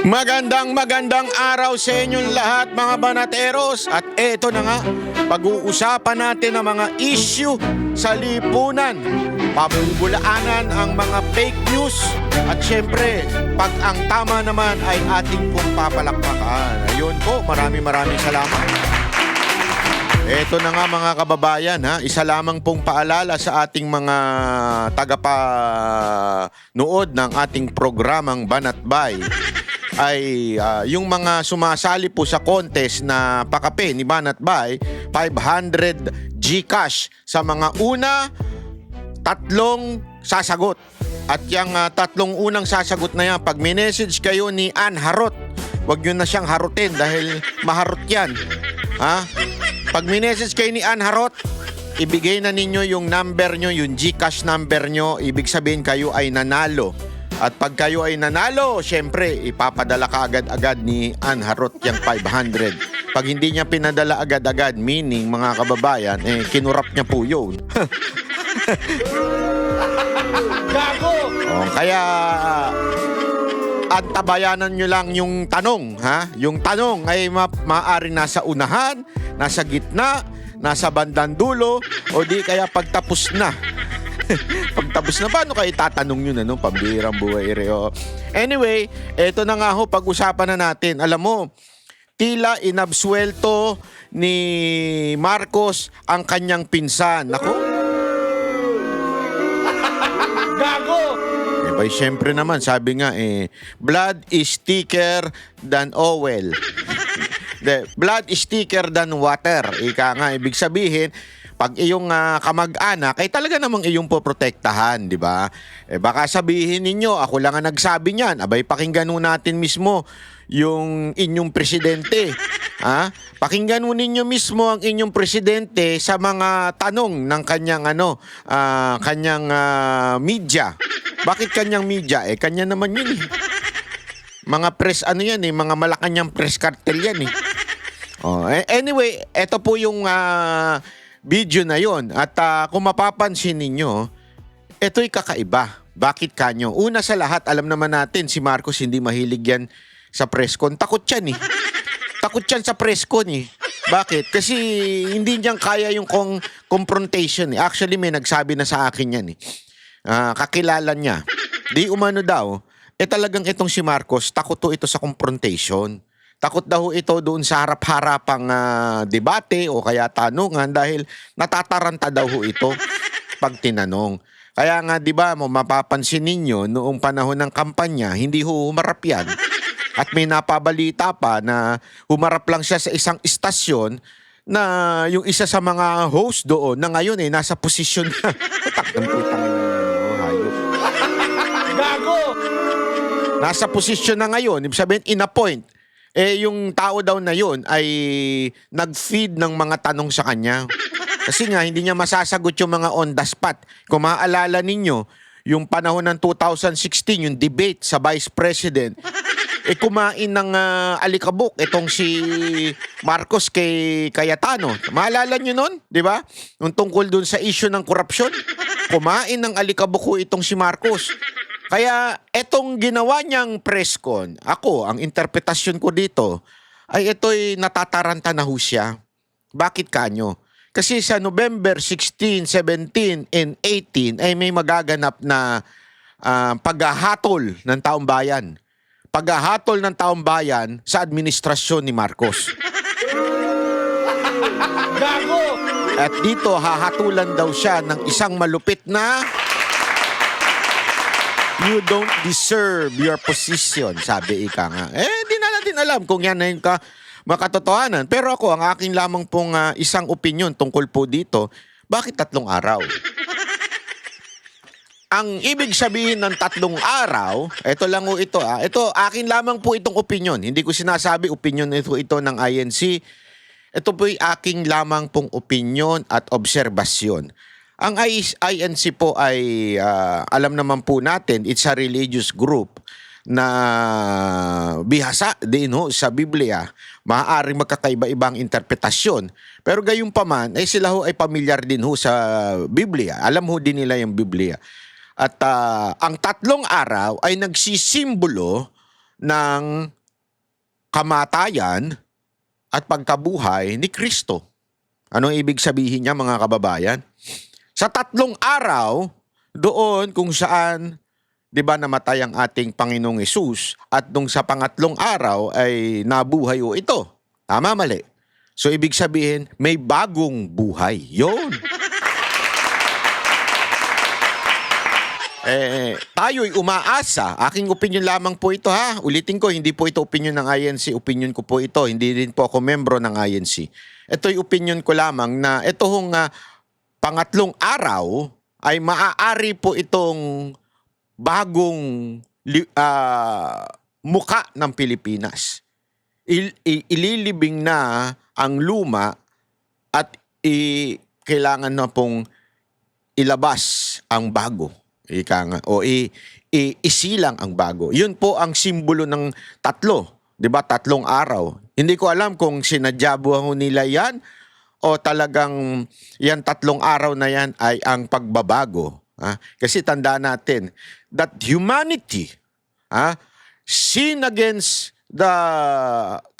Magandang araw sa inyong lahat mga banateros. At eto na nga, pag-uusapan natin ang mga issue sa lipunan. Pabubulaanan ang mga fake news. At syempre, pag ang tama naman ay ating pong papalakpakan. Ayun po, maraming salamat. Eto na nga mga kababayan, isa lamang pong paalala sa ating mga tagapanood ng ating programang Banatbay ay yung mga sumasali po sa contest na pakape ni Banatbay, 500 GCash sa mga tatlong sasagot. At yung tatlong unang sasagot na yan, pag minessage kayo ni Ann Harot, wag nyo na siyang harutin dahil maharot yan. Pag minessage kayo ni Ann Harot, ibigay na ninyo yung number nyo, yung GCash number nyo, ibig sabihin kayo ay nanalo. At pag kayo ay nanalo, syempre, ipapadala ka agad-agad ni Ann Harot yung 500. Pag hindi niya pinadala agad-agad, meaning mga kababayan, kinurap niya po yun. Gago! Kaya antabayanan nyo lang yung tanong, Yung tanong ay maaaring nasa unahan, nasa gitna, nasa bandang dulo, o di kaya pagtapos na. Pagtapos na, paano kayo tatanong yun, pambirang buhay reo. Anyway, eto na nga ho, pag-usapan na natin. Alam mo, tila inabsuelto ni Marcos ang kanyang pinsan. Nako. Gago! Siyempre naman, sabi nga blood is thicker than oil. Blood is thicker than water. Ika nga, ibig sabihin, pag iyong kamag-anak, ay talaga namang iyong poprotektahan, di ba? Baka sabihin ninyo, ako lang ang nagsabi niyan. Abay, pakinggan nun natin mismo yung inyong presidente. Pakinggan nun ninyo mismo ang inyong presidente sa mga tanong ng kanyang media. Bakit kanyang media? Kanya naman yun Mga press mga Malacanang press cartel yan Anyway, ito po yung video na yon. At kung mapapansin ninyo, ito'y kakaiba. Bakit kanyo? Una sa lahat, alam naman natin si Marcos hindi mahilig yan sa presscon. Takot yan Takot yan sa presscon Bakit? Kasi hindi niyang kaya yung confrontation Actually, may nagsabi na sa akin yan kakilala niya. Di umano daw, talagang itong si Marcos, takot ito sa confrontation. Takot daw ito doon sa harap-harapang debate o kaya tanungan dahil natataranta daw ito pag tinanong. Kaya nga 'di ba, mapapansin ninyo noong panahon ng kampanya, hindi humarap yan. At may napabalita pa na humarap lang siya sa isang istasyon na yung isa sa mga host doon na ngayon nasa posisyon na. Gago! Nasa posisyon na ngayon, ibig sabihin in-appoint. Yung tao daw na yun ay nag-feed ng mga tanong sa kanya. Kasi nga, hindi niya masasagot yung mga on the spot. Kung maaalala ninyo, yung panahon ng 2016, yung debate sa Vice President, kumain ng alikabok itong si Marcos kay Cayetano. Maalala nyo nun, di ba? Yung tungkol dun sa issue ng korupsyon. Kumain ng alikabok itong si Marcos. Kaya etong ginawa niyang presscon, ang interpretasyon ko dito, ay ito'y natataranta na ho siya. Bakit kanyo? Kasi sa November 16, 17, and 18 ay may magaganap na paghahatol ng taong bayan. Paghahatol ng taong bayan sa administrasyon ni Marcos. Gago! At dito hahatulan daw siya ng isang malupit na "You don't deserve your position," sabi ika nga. Di na natin alam kung yan na yung makatotohanan. Pero ang aking lamang pong isang opinion tungkol po dito, bakit 3 araw? Ang ibig sabihin ng 3 araw, ito lang ito. Ito, akin lamang po itong opinion. Hindi ko sinasabi opinion ito ng INC. Ito po'y aking lamang pong opinion at obserbasyon. Ang INC po ay, alam naman po natin, it's a religious group na bihasa din sa Biblia. Maaaring magkakaiba-ibang interpretasyon. Pero gayunpaman, sila ay pamilyar din sa Biblia. Alam din nila yung Biblia. At ang 3 araw ay nagsisimbolo ng kamatayan at pagkabuhay ni Kristo. Anong ibig sabihin niya, mga kababayan? Sa 3 araw, doon kung saan, di ba, namatay ang ating Panginoong Hesus, at nung sa pangatlong araw ay nabuhay o ito. Tama, mali? So, ibig sabihin, may bagong buhay. Yun. Tayo'y umaasa. Aking opinion lamang po ito, ha. Ulitin ko, hindi po ito opinion ng INC. Opinion ko po ito. Hindi rin po ako membro ng INC. Ito'y opinion ko lamang na itong pangatlong araw ay maaari po itong bagong muka ng Pilipinas. Ililibing na ang luma at kailangan na pong ilabas ang bago. Ika nga, o isilang ang bago. Yun po ang simbolo ng 3, 'di ba? 3 araw. Hindi ko alam kung sinadyabuhan nila yan o talagang yan 3 araw na yan ay ang pagbabago. Kasi tandaan natin that humanity sin against the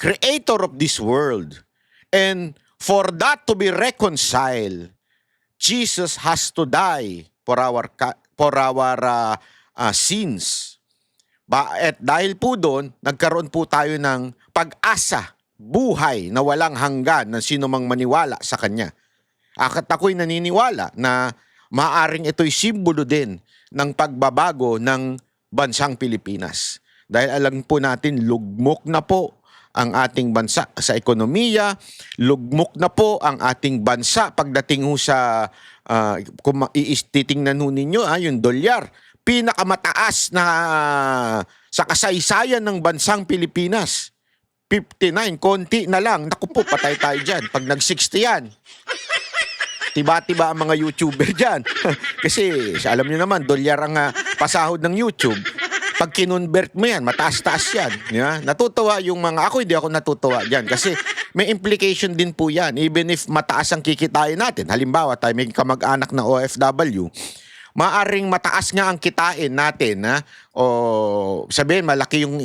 creator of this world, and for that to be reconciled, Jesus has to die for our sins. At dahil po doon, nagkaroon po tayo ng pag-asa, buhay na walang hanggan ng sino mang maniwala sa Kanya. At ako'y naniniwala na maaaring ito'y simbolo din ng pagbabago ng bansang Pilipinas. Dahil alam po natin, lugmok na po ang ating bansa sa ekonomiya, lugmok na po ang ating bansa pagdating ho sa, kung titingnan ho ninyo, yung dolyar, pinakamataas na sa kasaysayan ng bansang Pilipinas. 59, konti na lang. Naku po, patay tayo dyan. Pag nag-60 yan, tiba-tiba ang mga YouTuber dyan. Kasi, alam niyo naman, dolyar ang pasahod ng YouTube. Pag kinonvert mo yan, mataas-taas yan. Yeah? Natutuwa yung mga, hindi ako natutuwa dyan. Kasi may implication din po yan. Even if mataas ang kikitain natin. Halimbawa, tayo may kamag-anak na OFW, maaring mataas nga ang kitain natin, o sabihin malaki yung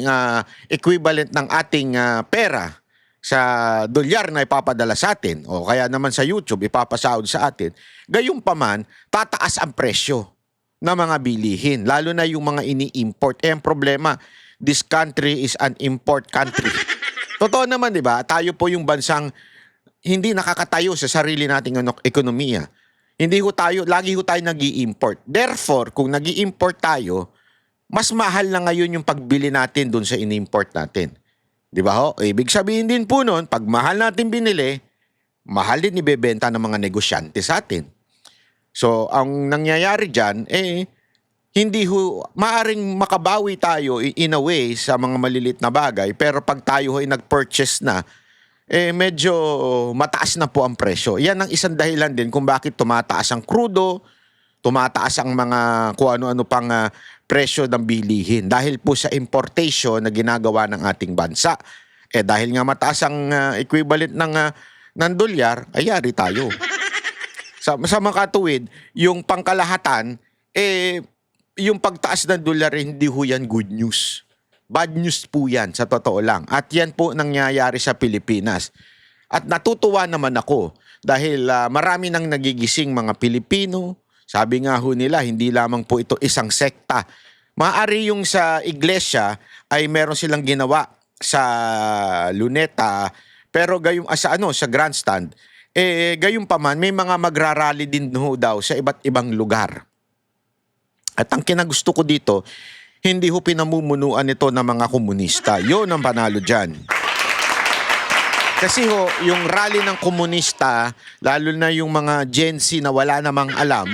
equivalent ng ating pera sa dolyar na ipapadala sa atin, o kaya naman sa YouTube ipapasahod sa atin, gayunpaman tataas ang presyo ng mga bilihin, lalo na yung mga ini-import. Ang problema, this country is an import country. Totoo naman, di ba? Tayo po yung bansang hindi nakakatayo sa sarili nating ekonomiya. Hindi ho tayo, lagi ho tayo nag-i-import. Therefore, kung nag-i-import tayo, mas mahal na ngayon yung pagbili natin dun sa in-import natin. Di ba ho? Ibig sabihin din po nun, pag mahal natin binili, mahal din ibebenta ng mga negosyante sa atin. So, ang nangyayari dyan, hindi ho, maaring makabawi tayo in a way sa mga malilit na bagay, pero pag tayo ay nag-purchase na, medyo mataas na po ang presyo. Yan ang isang dahilan din kung bakit tumataas ang krudo, tumataas ang mga kung ano-ano pang presyo ng bilihin. Dahil po sa importation na ginagawa ng ating bansa. Dahil nga mataas ang equivalent ng dolyar, ayari tayo. Sa makatuwid, yung pangkalahatan, yung pagtaas ng dolyar, hindi ho yan good news. Bad news po yan, sa totoo lang. At yan po nangyayari sa Pilipinas. At natutuwa naman ako dahil marami nang nagigising mga Pilipino. Sabi nga ho nila, hindi lamang po ito isang sekta. Maaari yung sa iglesia ay meron silang ginawa sa Luneta, pero sa grandstand, gayon pa man, may mga magrarally din ho daw sa iba't ibang lugar. At ang kinagusto ko dito, hindi ho pinamumunuan ito ng mga komunista. Yun ang panalo dyan. Kasi ho, yung rally ng komunista, lalo na yung mga Gen Z na wala namang alam,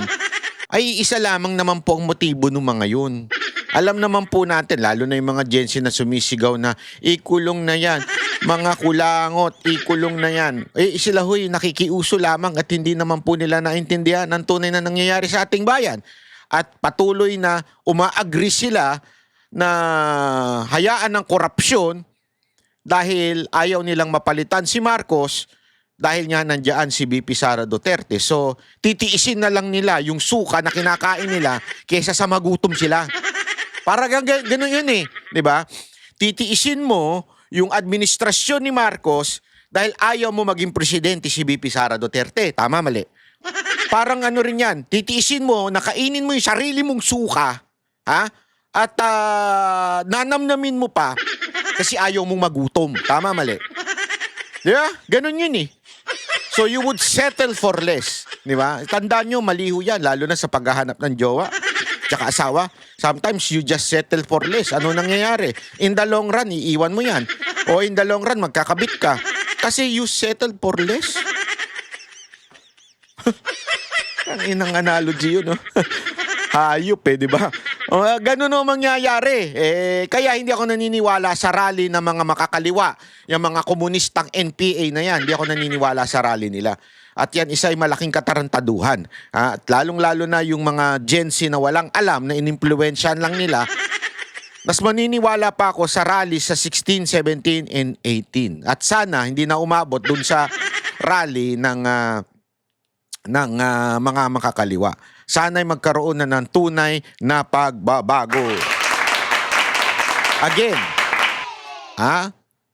ay isa lamang naman po ang motibo ng mga yun. Alam naman po natin, lalo na yung mga Gen Z na sumisigaw na, ikulong na yan, mga kulangot, ikulong na yan. Sila ho'y nakikiuso lamang at hindi naman po nila naintindihan ang tunay na nangyayari sa ating bayan. At patuloy na umaagri sila na hayaan ng korupsyon dahil ayaw nilang mapalitan si Marcos dahil nga nandiyan si VP Sara Duterte. So, titiisin na lang nila yung suka na kinakain nila kaysa sa magutom sila. Para ganun yun di ba? titiisin mo yung administrasyon ni Marcos dahil ayaw mo maging presidente si VP Sara Duterte. Tama, mali? Parang ano rin yan, titiisin mo, nakainin mo yung sarili mong suka, ha? At nanamnamin mo pa kasi ayaw mong magutom. Tama, mali? Di ba? Ganun yun eh. So you would settle for less. Di ba? Tandaan nyo, maliho yan, lalo na sa paghahanap ng jowa tsaka asawa. Sometimes you just settle for less. Ano nangyayari? In the long run, iiwan mo yan. O in the long run, magkakabit ka. Kasi you settle for less. Ang inang analogy yun, no? Hayop di ba? Ganun ang mangyayari. Kaya hindi ako naniniwala sa rally ng mga makakaliwa. Yung mga komunistang NPA na yan, hindi ako naniniwala sa rally nila. At yan, isa ay malaking katarantaduhan. At lalong-lalo na yung mga Gen Z na walang alam, na inimpluwensyahan lang nila, mas maniniwala pa ako sa rally sa 16, 17, and 18. At sana, hindi na umabot dun sa rally ng mga makakaliwa. Sana'y magkaroon na ng tunay na pagbabago. Again,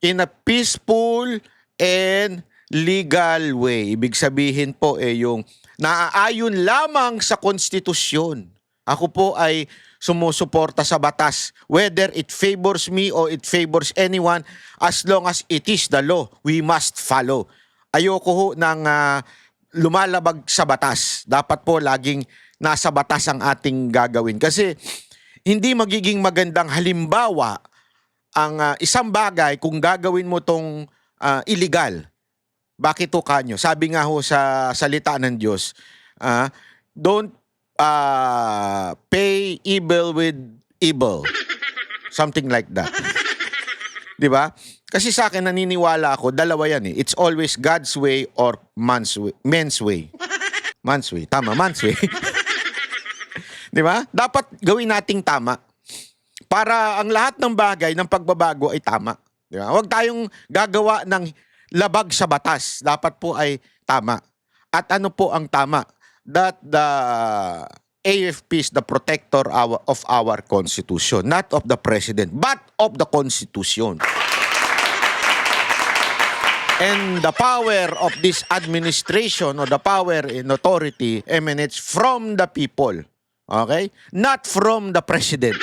in a peaceful and legal way. Ibig sabihin po yung naaayon lamang sa konstitusyon. Ako po ay sumusuporta sa batas, whether it favors me or it favors anyone, as long as it is the law, we must follow. Ayoko ho ng lumalabag sa batas. Dapat po laging nasa batas ang ating gagawin. Kasi hindi magiging magandang halimbawa ang isang bagay kung gagawin mo tong illegal. Bakit to kanyo? Sabi nga ho sa salita ng Diyos, don't pay evil with evil. Something like that. 'Di ba? Kasi sa akin, naniniwala ako, dalawa yan eh. It's always God's way or men's way. Man's way. Tama, man's way. Di ba? Dapat gawin nating tama. Para ang lahat ng bagay, ng pagbabago ay tama. Di ba? Huwag tayong gagawa ng labag sa batas. Dapat po ay tama. At ano po ang tama? That the AFP is the protector of our Constitution. Not of the President, but of the Constitution. And the power of this administration or the power and authority emanates from the people. Okay? Not from the president.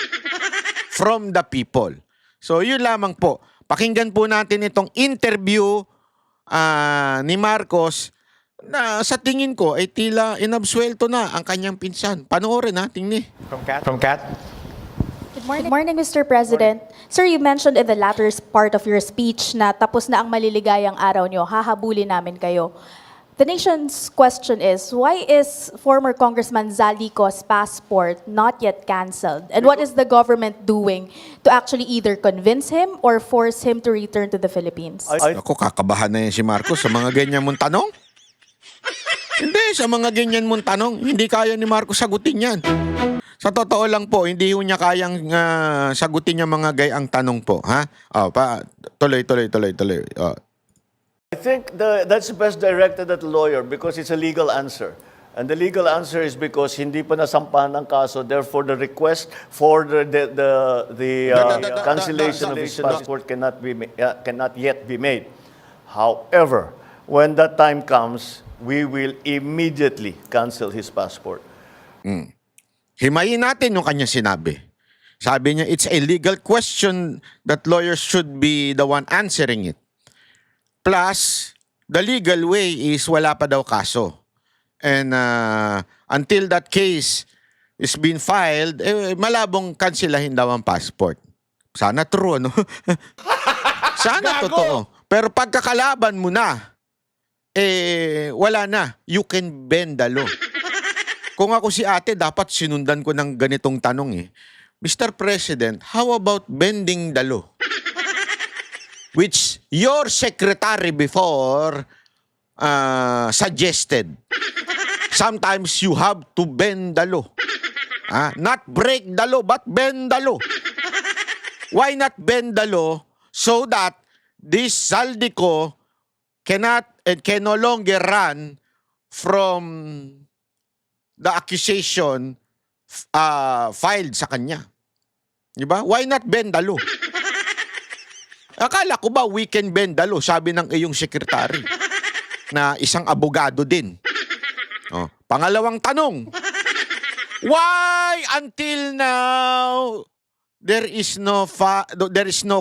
From the people. So yun lamang po. Pakinggan po natin itong interview ni Marcos na sa tingin ko ay tila inabsuelto na ang kanyang pinsan. Panoorin natin ni. From Cat? Good morning, Mr. President. Sir, you mentioned in the latter part of your speech na tapos na ang maliligayang araw nyo, hahabulin namin kayo. The nation's question is, why is former Congressman Zaldico's passport not yet canceled? And what is the government doing to actually either convince him or force him to return to the Philippines? Ako, kakabahan na yan si Marcos sa mga ganyan mong tanong. Hindi, sa mga ganyan mong tanong, hindi kaya ni Marcos sagutin yan. Sa totoo lang po, hindi ho niya kayang sagutin yung mga gayang tanong po. Ha? Tuloy. I think that's best directed at the lawyer because it's a legal answer. And the legal answer is because hindi pa nasampahan ang kaso, therefore the request for the cancellation of his passport cannot yet be made. However, when that time comes, we will immediately cancel his passport. Himayin natin yung kanyang sinabi. Sabi niya, it's a legal question that lawyers should be the one answering it. Plus, the legal way is wala pa daw kaso. And until that case is being filed, malabong kansilahin daw ang passport. Sana true, no? Sana Gago! totoo. Pero pagkakalaban mo na, wala na. You can bend the law. Kung ako si ate, dapat sinundan ko ng ganitong tanong eh. Mr. President, how about bending the law? Which your secretary before suggested. Sometimes you have to bend the law. Not break the law, but bend the law. Why not bend the law so that this Zaldico cannot and can no longer run from the accusation filed sa kanya. Diba? Why not bend the law? Akala ko ba weekend bendalo, sabi ng iyong sekretary na isang abogado din. Oh, pangalawang tanong. Why until now there is no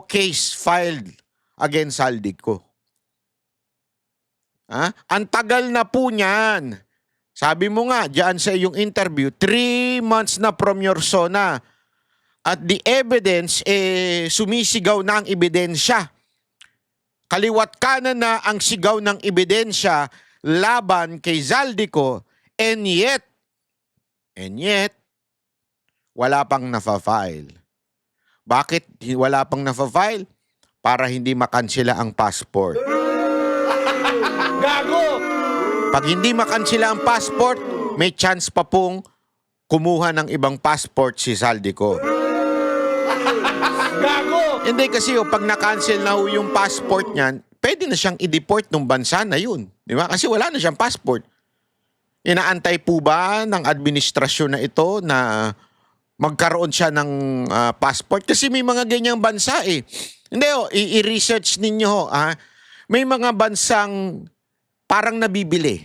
case filed against Zaldico? Ang tagal na po niyan. Sabi mo nga diyan sa iyong interview, 3 months na from your zona. At the evidence, sumisigaw na ang ebidensya. Kaliwat kanan na ang sigaw ng ebidensya laban kay Zaldico, and yet, wala pang nafa-file. Bakit wala pang nafa-file? Para hindi makansela ang passport. Gago! Pag hindi makansela ang passport, may chance pa pong kumuha ng ibang passport si Zaldico. Gago! Hindi kasi pag na-cancel na yung passport niyan, pwede na siyang i-deport ng bansa na yun. Di ba? Kasi wala na siyang passport. Inaantay po ba ng administrasyon na ito na magkaroon siya ng passport? Kasi may mga ganyang bansa eh. Hindi i-research ninyo may mga bansang parang nabibili.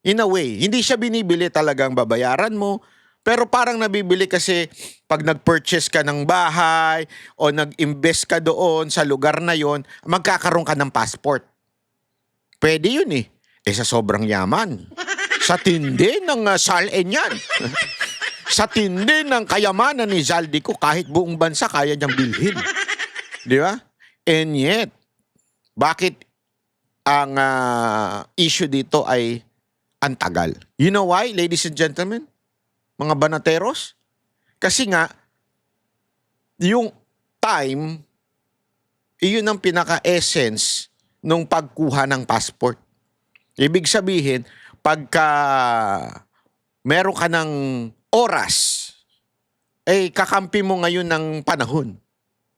In a way, hindi siya binibili talagang babayaran mo. Pero parang nabibili kasi pag nag-purchase ka ng bahay o nag-invest ka doon sa lugar na yon, magkakaroon ka ng passport. Pwede yun eh. Sa sobrang yaman. Sa tindi ng salin yan. Sa tindi ng kayamanan ni Zaldico, kahit buong bansa kaya niyang bilhin. Di ba? And yet, bakit ang issue dito ay antagal? You know why, ladies and gentlemen? Mga banateros? Kasi nga, yung time, iyon ang pinaka-essence nung pagkuha ng passport. Ibig sabihin, pagka meron ka ng oras, kakampi mo ngayon ng panahon.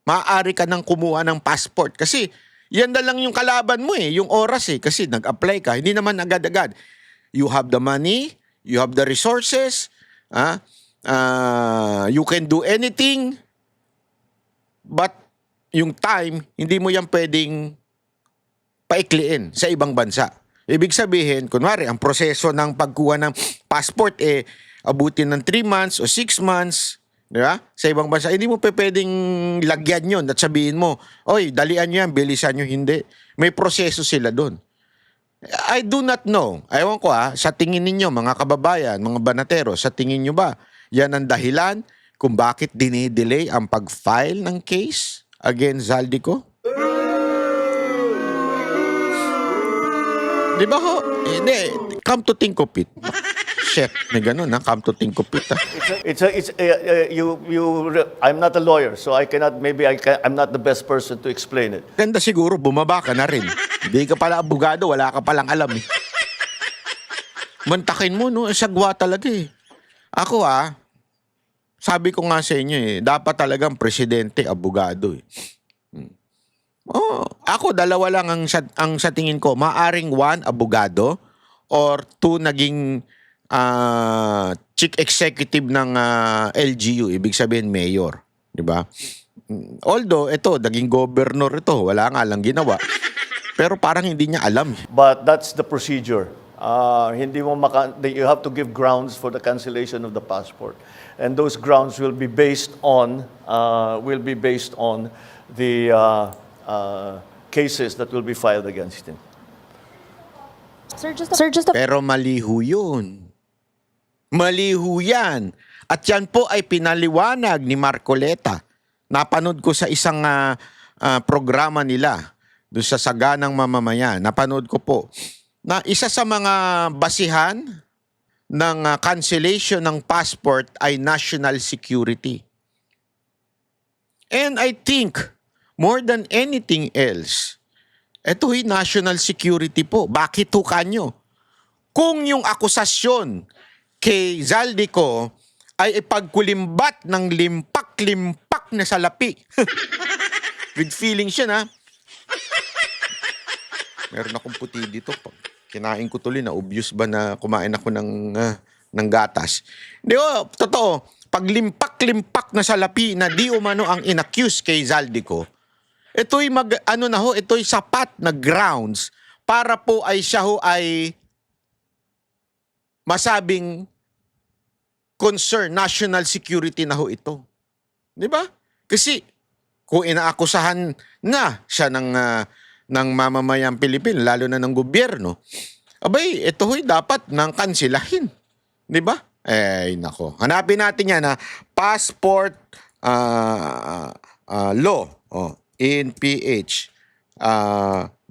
Maaari ka nang kumuha ng passport. Kasi, yan na lang yung kalaban mo yung oras Kasi nag-apply ka, hindi naman agad-agad. You have the money, you have the resources, you can do anything, but yung time, hindi mo yan pwedeng paikliin sa ibang bansa. Ibig sabihin, kunwari, ang proseso ng pagkuha ng passport abutin ng 3 months o 6 months, di ba? Sa ibang bansa, hindi mo pwedeng lagyan yun at sabihin mo, oy, dalian nyo yan, bilisan nyo, hindi. May proseso sila doon. I do not know. Ewan ko sa tingin ninyo, mga kababayan, mga banatero, sa tingin nyo ba, yan ang dahilan kung bakit dinidelay ang pag-file ng case against Zaldico? Di ba ho? Hindi. Come to think of it. Shit, may ganun come to think of it I'm not a lawyer, so I'm not the best person to explain it. Ganda siguro, bumaba ka na rin. Hindi ka pala abogado, wala ka palang alam Mantakin mo, no? Sagwa talaga Ako sabi ko nga sa inyo dapat talagang presidente, abogado Ako, dalawa lang ang sa tingin ko. Maaring 1, abogado, or 2, naging chief executive ng LGU, ibig sabihin mayor, di ba? Although ito, naging governor ito, wala nga lang ginawa. Pero parang hindi niya alam. But that's the procedure. You have to give grounds for the cancellation of the passport, and those grounds will be based on the cases that will be filed against him. Sir, just a Pero maliho yun. Maliho yan. At yan po ay pinaliwanag ni Marcoleta. Napanood ko sa isang programa nila doon sa Saganang Mamamayan. Napanood ko po na isa sa mga basihan ng cancellation ng passport ay national security. And I think, more than anything else, ito'y national security po. Bakit ho kanyo? Kung yung akusasyon kay Zaldico ay ipagkulimbat ng limpak-limpak na salapi. With feelings siya Meron akong puti dito. Kinain ko tuloy na obvious ba na kumain ako ng gatas. Hindi totoo. Pag limpak-limpak na salapi na di umano ang inaccuse kay Zaldico, ito'y ito'y sapat na grounds para po ay siya ho ay masabing concern, national security na ho ito. Di ba? Kasi kung inaakusahan na siya ng mamamayang Pilipino, lalo na ng gobyerno, abay, ito ho'y dapat nang kansilahin. Di ba? Nako. Hanapin natin yan na passport law in PH.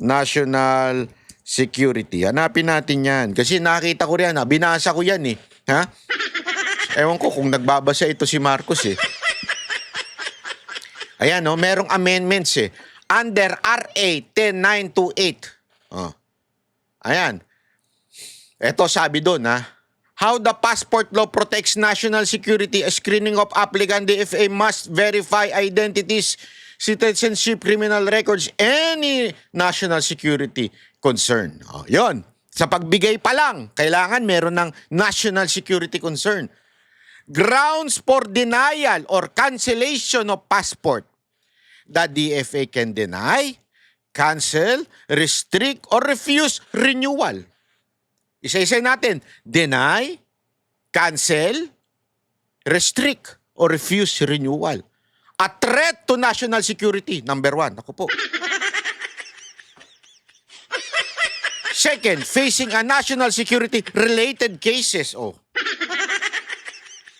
National security. Hanapin natin yan. Kasi nakita ko yan, binasa ko yan eh. Ha? Ewan ko kung nagbabasa ito si Marcos eh. Ayan, merong amendments eh. Under RA 10928. Ayan. Ito sabi doon how the passport law protects national security, a screening of applicant DFA must verify identities, citizenship, criminal records, any national security concern. Yon. Sa pagbigay pa lang, kailangan meron ng national security concern. Grounds for denial or cancellation of passport. The DFA can deny, cancel, restrict, or refuse renewal. Isa-isa natin. Deny, cancel, restrict, or refuse renewal. A threat to national security, number 1. Ako po. Second, facing a national security related cases.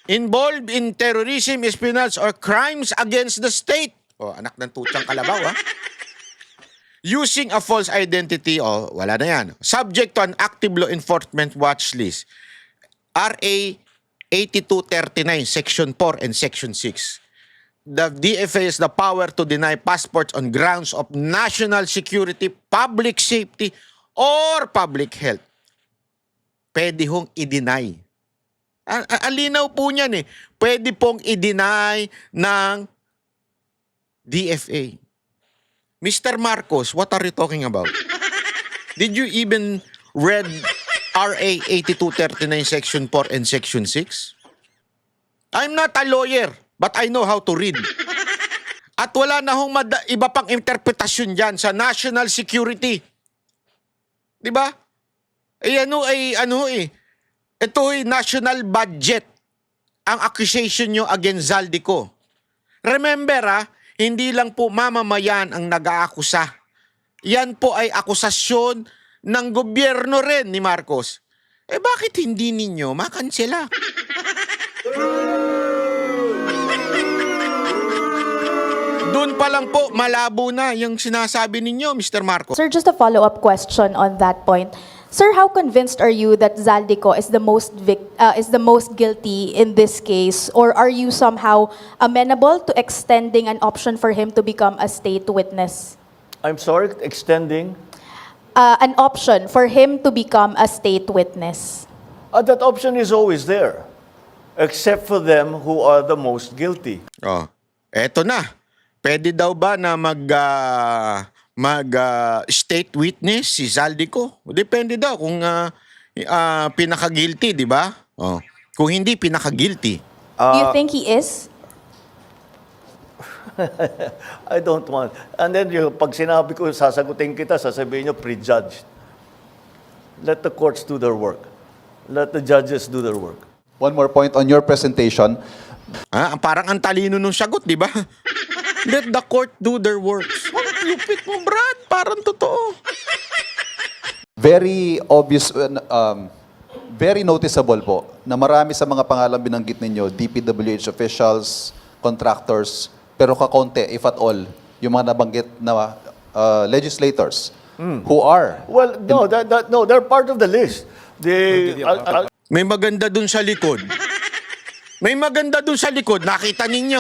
Involved in terrorism, espionage, or crimes against the state. Anak ng tutsang kalabaw, Using a false identity, wala na yan. Subject to an active law enforcement watch list. RA 8239, Section 4 and Section 6. The DFA has the power to deny passports on grounds of national security, public safety, or public health. Pwede hong i-deny. Alinaw po niyan eh. Pwede pong i-deny ng DFA. Mr. Marcos, what are you talking about? Did you even read RA 8239 Section 4 and Section 6? I'm not a lawyer, but I know how to read. At wala na hong iba pang interpretasyon dyan sa national security. Di ba? Ito ay national budget ang accusation nyo against Zaldico. Remember, hindi lang po mamamayan ang nag-aakusa. Yan po ay akusasyon ng gobyerno rin ni Marcos. Bakit hindi ninyo makansela? Doon pa lang po, malabo na yung sinasabi ninyo, Mr. Marcos. Sir, just a follow-up question on that point. Sir, how convinced are you that Zaldico is the most guilty in this case, or are you somehow amenable to extending an option for him to become a state witness? I'm sorry, extending? An option for him to become a state witness. That option is always there, except for them who are the most guilty. Eto na. Pwede daw ba na state witness si Zaldico? Depende daw kung pinaka-guilty, di ba? Kung hindi pinaka-guilty. Do you think he is? I don't want. And then pag sinabi ko, sasagutin kita, sasabihin nyo, prejudged. Let the courts do their work. Let the judges do their work. One more point on your presentation. Parang ang talino nung sagot, di ba? Let the court do their works. Lupit mo, Brad. Parang totoo. Very obvious, very noticeable po na marami sa mga pangalan binanggit ninyo, DPWH officials, contractors, pero kakaunti, if at all, yung mga nabanggit na legislators who are... Well, no, they're part of the list. May maganda dun sa likod. May maganda dun sa likod. Nakita ninyo?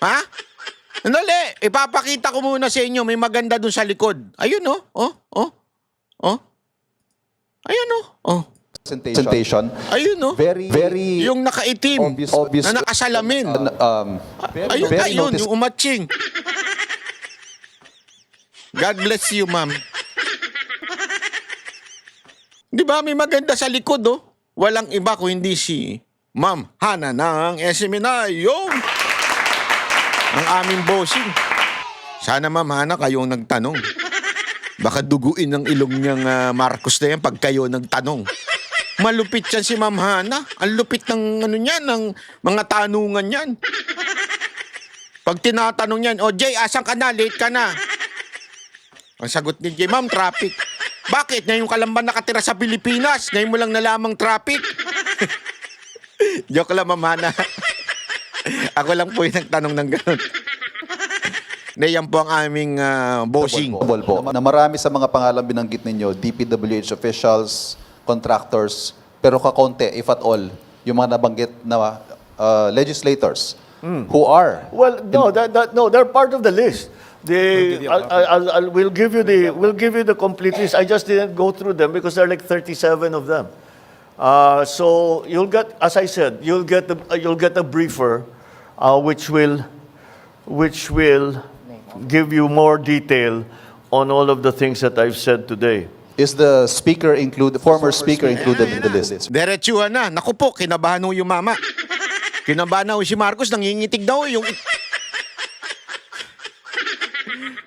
Ha? Dali, ipapakita ko muna sa inyo. May maganda dun sa likod. Ayun, Ayun, presentation. Ayun, Very yung nakaitim obvious, na nakasalamin. Ayun, very yung umatching. God bless you, ma'am. Di ba, may maganda sa likod, Walang iba kung hindi si Ma'am Hana ng SMNI. Yung ang aming bossing. Sana Ma'am Hana kayong nagtanong. Baka duguin ng ilong niyang Marcos na yan pag kayo nagtanong. Malupit yan si Ma'am Hana. Ang lupit ng ano niyan, ng mga tanungan yan. Pag tinatanong niyan, "O Jay, asan ka na? Late ka na." Ang sagot ni Jay, "Ma'am, traffic." "Bakit? Ngayon ka lang ba nakatira sa Pilipinas? Ngayon mo lang nalamang traffic?" Joke lang, Ma'am Hana. Ako lang po yung nagtanong ng gano'n. Hindi, yan po ang aming bossing. Bol po. Na marami sa mga pangalan binanggit ninyo, DPWH officials, contractors, pero kakaunti, if at all, yung mga nabanggit na legislators who are. Well, no, they're part of the list. We'll give you the complete list. I just didn't go through them because there are like 37 of them. So you'll get, as I said, you'll get a briefer, which will give you more detail on all of the things that I've said today. Is the speaker former speaker included in the list? Diretsuhan na. Naku po, kinabahan ho yung mama. Kinabahan na ho si Marcos, nangingitig daw yung...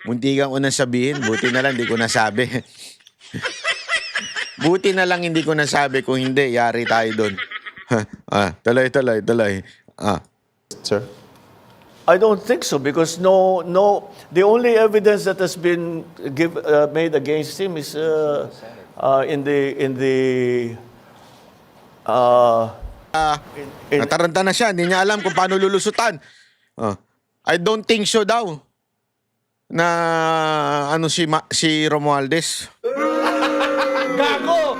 Munti kang unang sabihin, buti na lang hindi ko nasabi. Buti na lang hindi ko nasabi, kung hindi, yari tayo doon. Talay. Sir? I don't think so because no. The only evidence that has been made against him is in the. Nataranta na siya, hindi niya alam kung paano lulusutan. I don't think so daw na ano si Romualdez. Gago!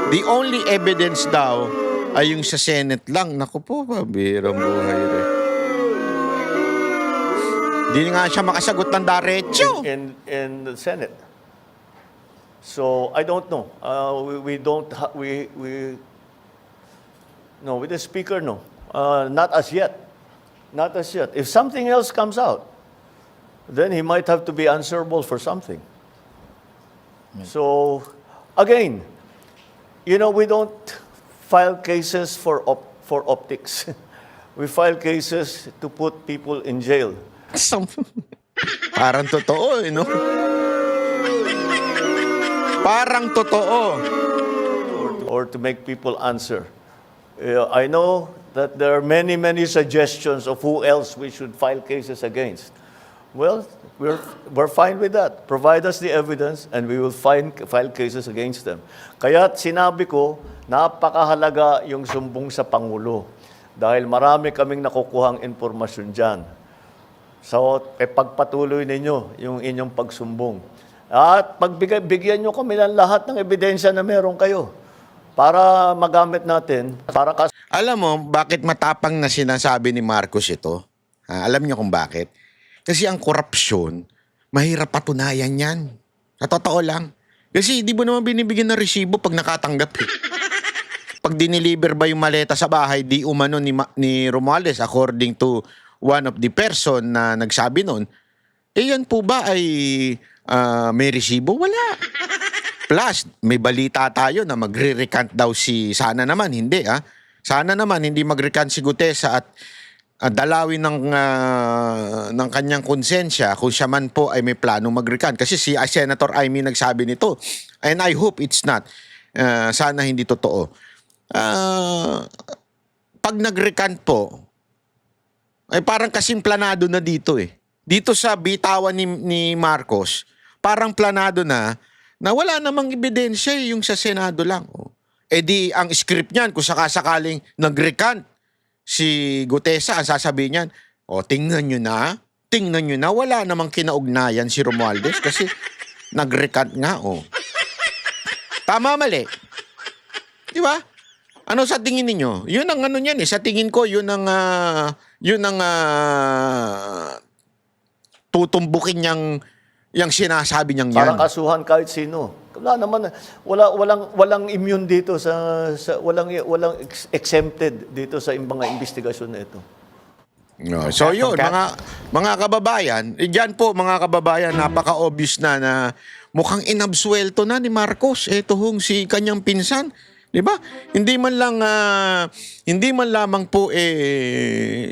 The only evidence daw ay yung sa Senate lang. Naku po, pabirang buhay rin. Hindi nga siya makasagot ng diretso. in the Senate. So I don't know. No, with the speaker, no. Not as yet. Not as yet. If something else comes out, then he might have to be answerable for something. So, again, we don't file cases for optics. We file cases to put people in jail. Parang totoo, no? Parang totoo. Or to make people answer. I know that there are many suggestions of who else we should file cases against. Well, we're fine with that. Provide us the evidence and we will file cases against them. Kaya sinabi ko, napakahalaga yung sumbong sa Pangulo dahil marami kaming nakukuhang impormasyon dyan. So, pagpatuloy ninyo yung inyong pagsumbong. At bigyan nyo kami ng lahat ng ebidensya na meron kayo para magamit natin. Alam mo, bakit matapang na sinasabi ni Marcos ito? Alam niyo kung bakit? Kasi ang korupsyon, mahirap patunayan yan. Sa totoo lang. Kasi di mo naman binibigyan ng resibo pag nakatanggap eh. Pag diniliver ba yung maleta sa bahay, di umano ni Romualdez according to one of the person na nagsabi nun, yan po ba ay may resibo? Wala. Plus, may balita tayo na magre-recant daw sana naman, hindi Sana naman hindi mag-recant si Gutesa at dalawin ng kanyang konsensya kung siya man po ay may planong mag-recant. Kasi si Senator Amy nagsabi nito. And I hope it's not. Sana hindi totoo. Pag nag-recant po, ay parang kasing planado na dito eh. Dito sa bitawan ni Marcos, parang planado na wala namang ebidensya yung sa Senado lang. Di ang script niyan, kung sakasakaling nag-recant si Gutesa, ang sasabihin niyan, tingnan nyo na, wala namang kinaugnayan si Romualdez kasi nag-recant nga. Tama, mali. Di ba? Ano sa tingin ninyo? Yun ang ano niyan eh. Sa tingin ko, yun ang tutumbukin yung sinasabi niyang yan. Parang kasuhan kahit sino. Wala naman, walang immune dito walang exempted dito sa mga investigasyon na ito. No, so yun, mga kababayan, diyan po mga kababayan, napaka-obvious na mukhang inabsuelto na ni Marcos. Ito si kanyang pinsan. 'Di ba? Hindi man lamang po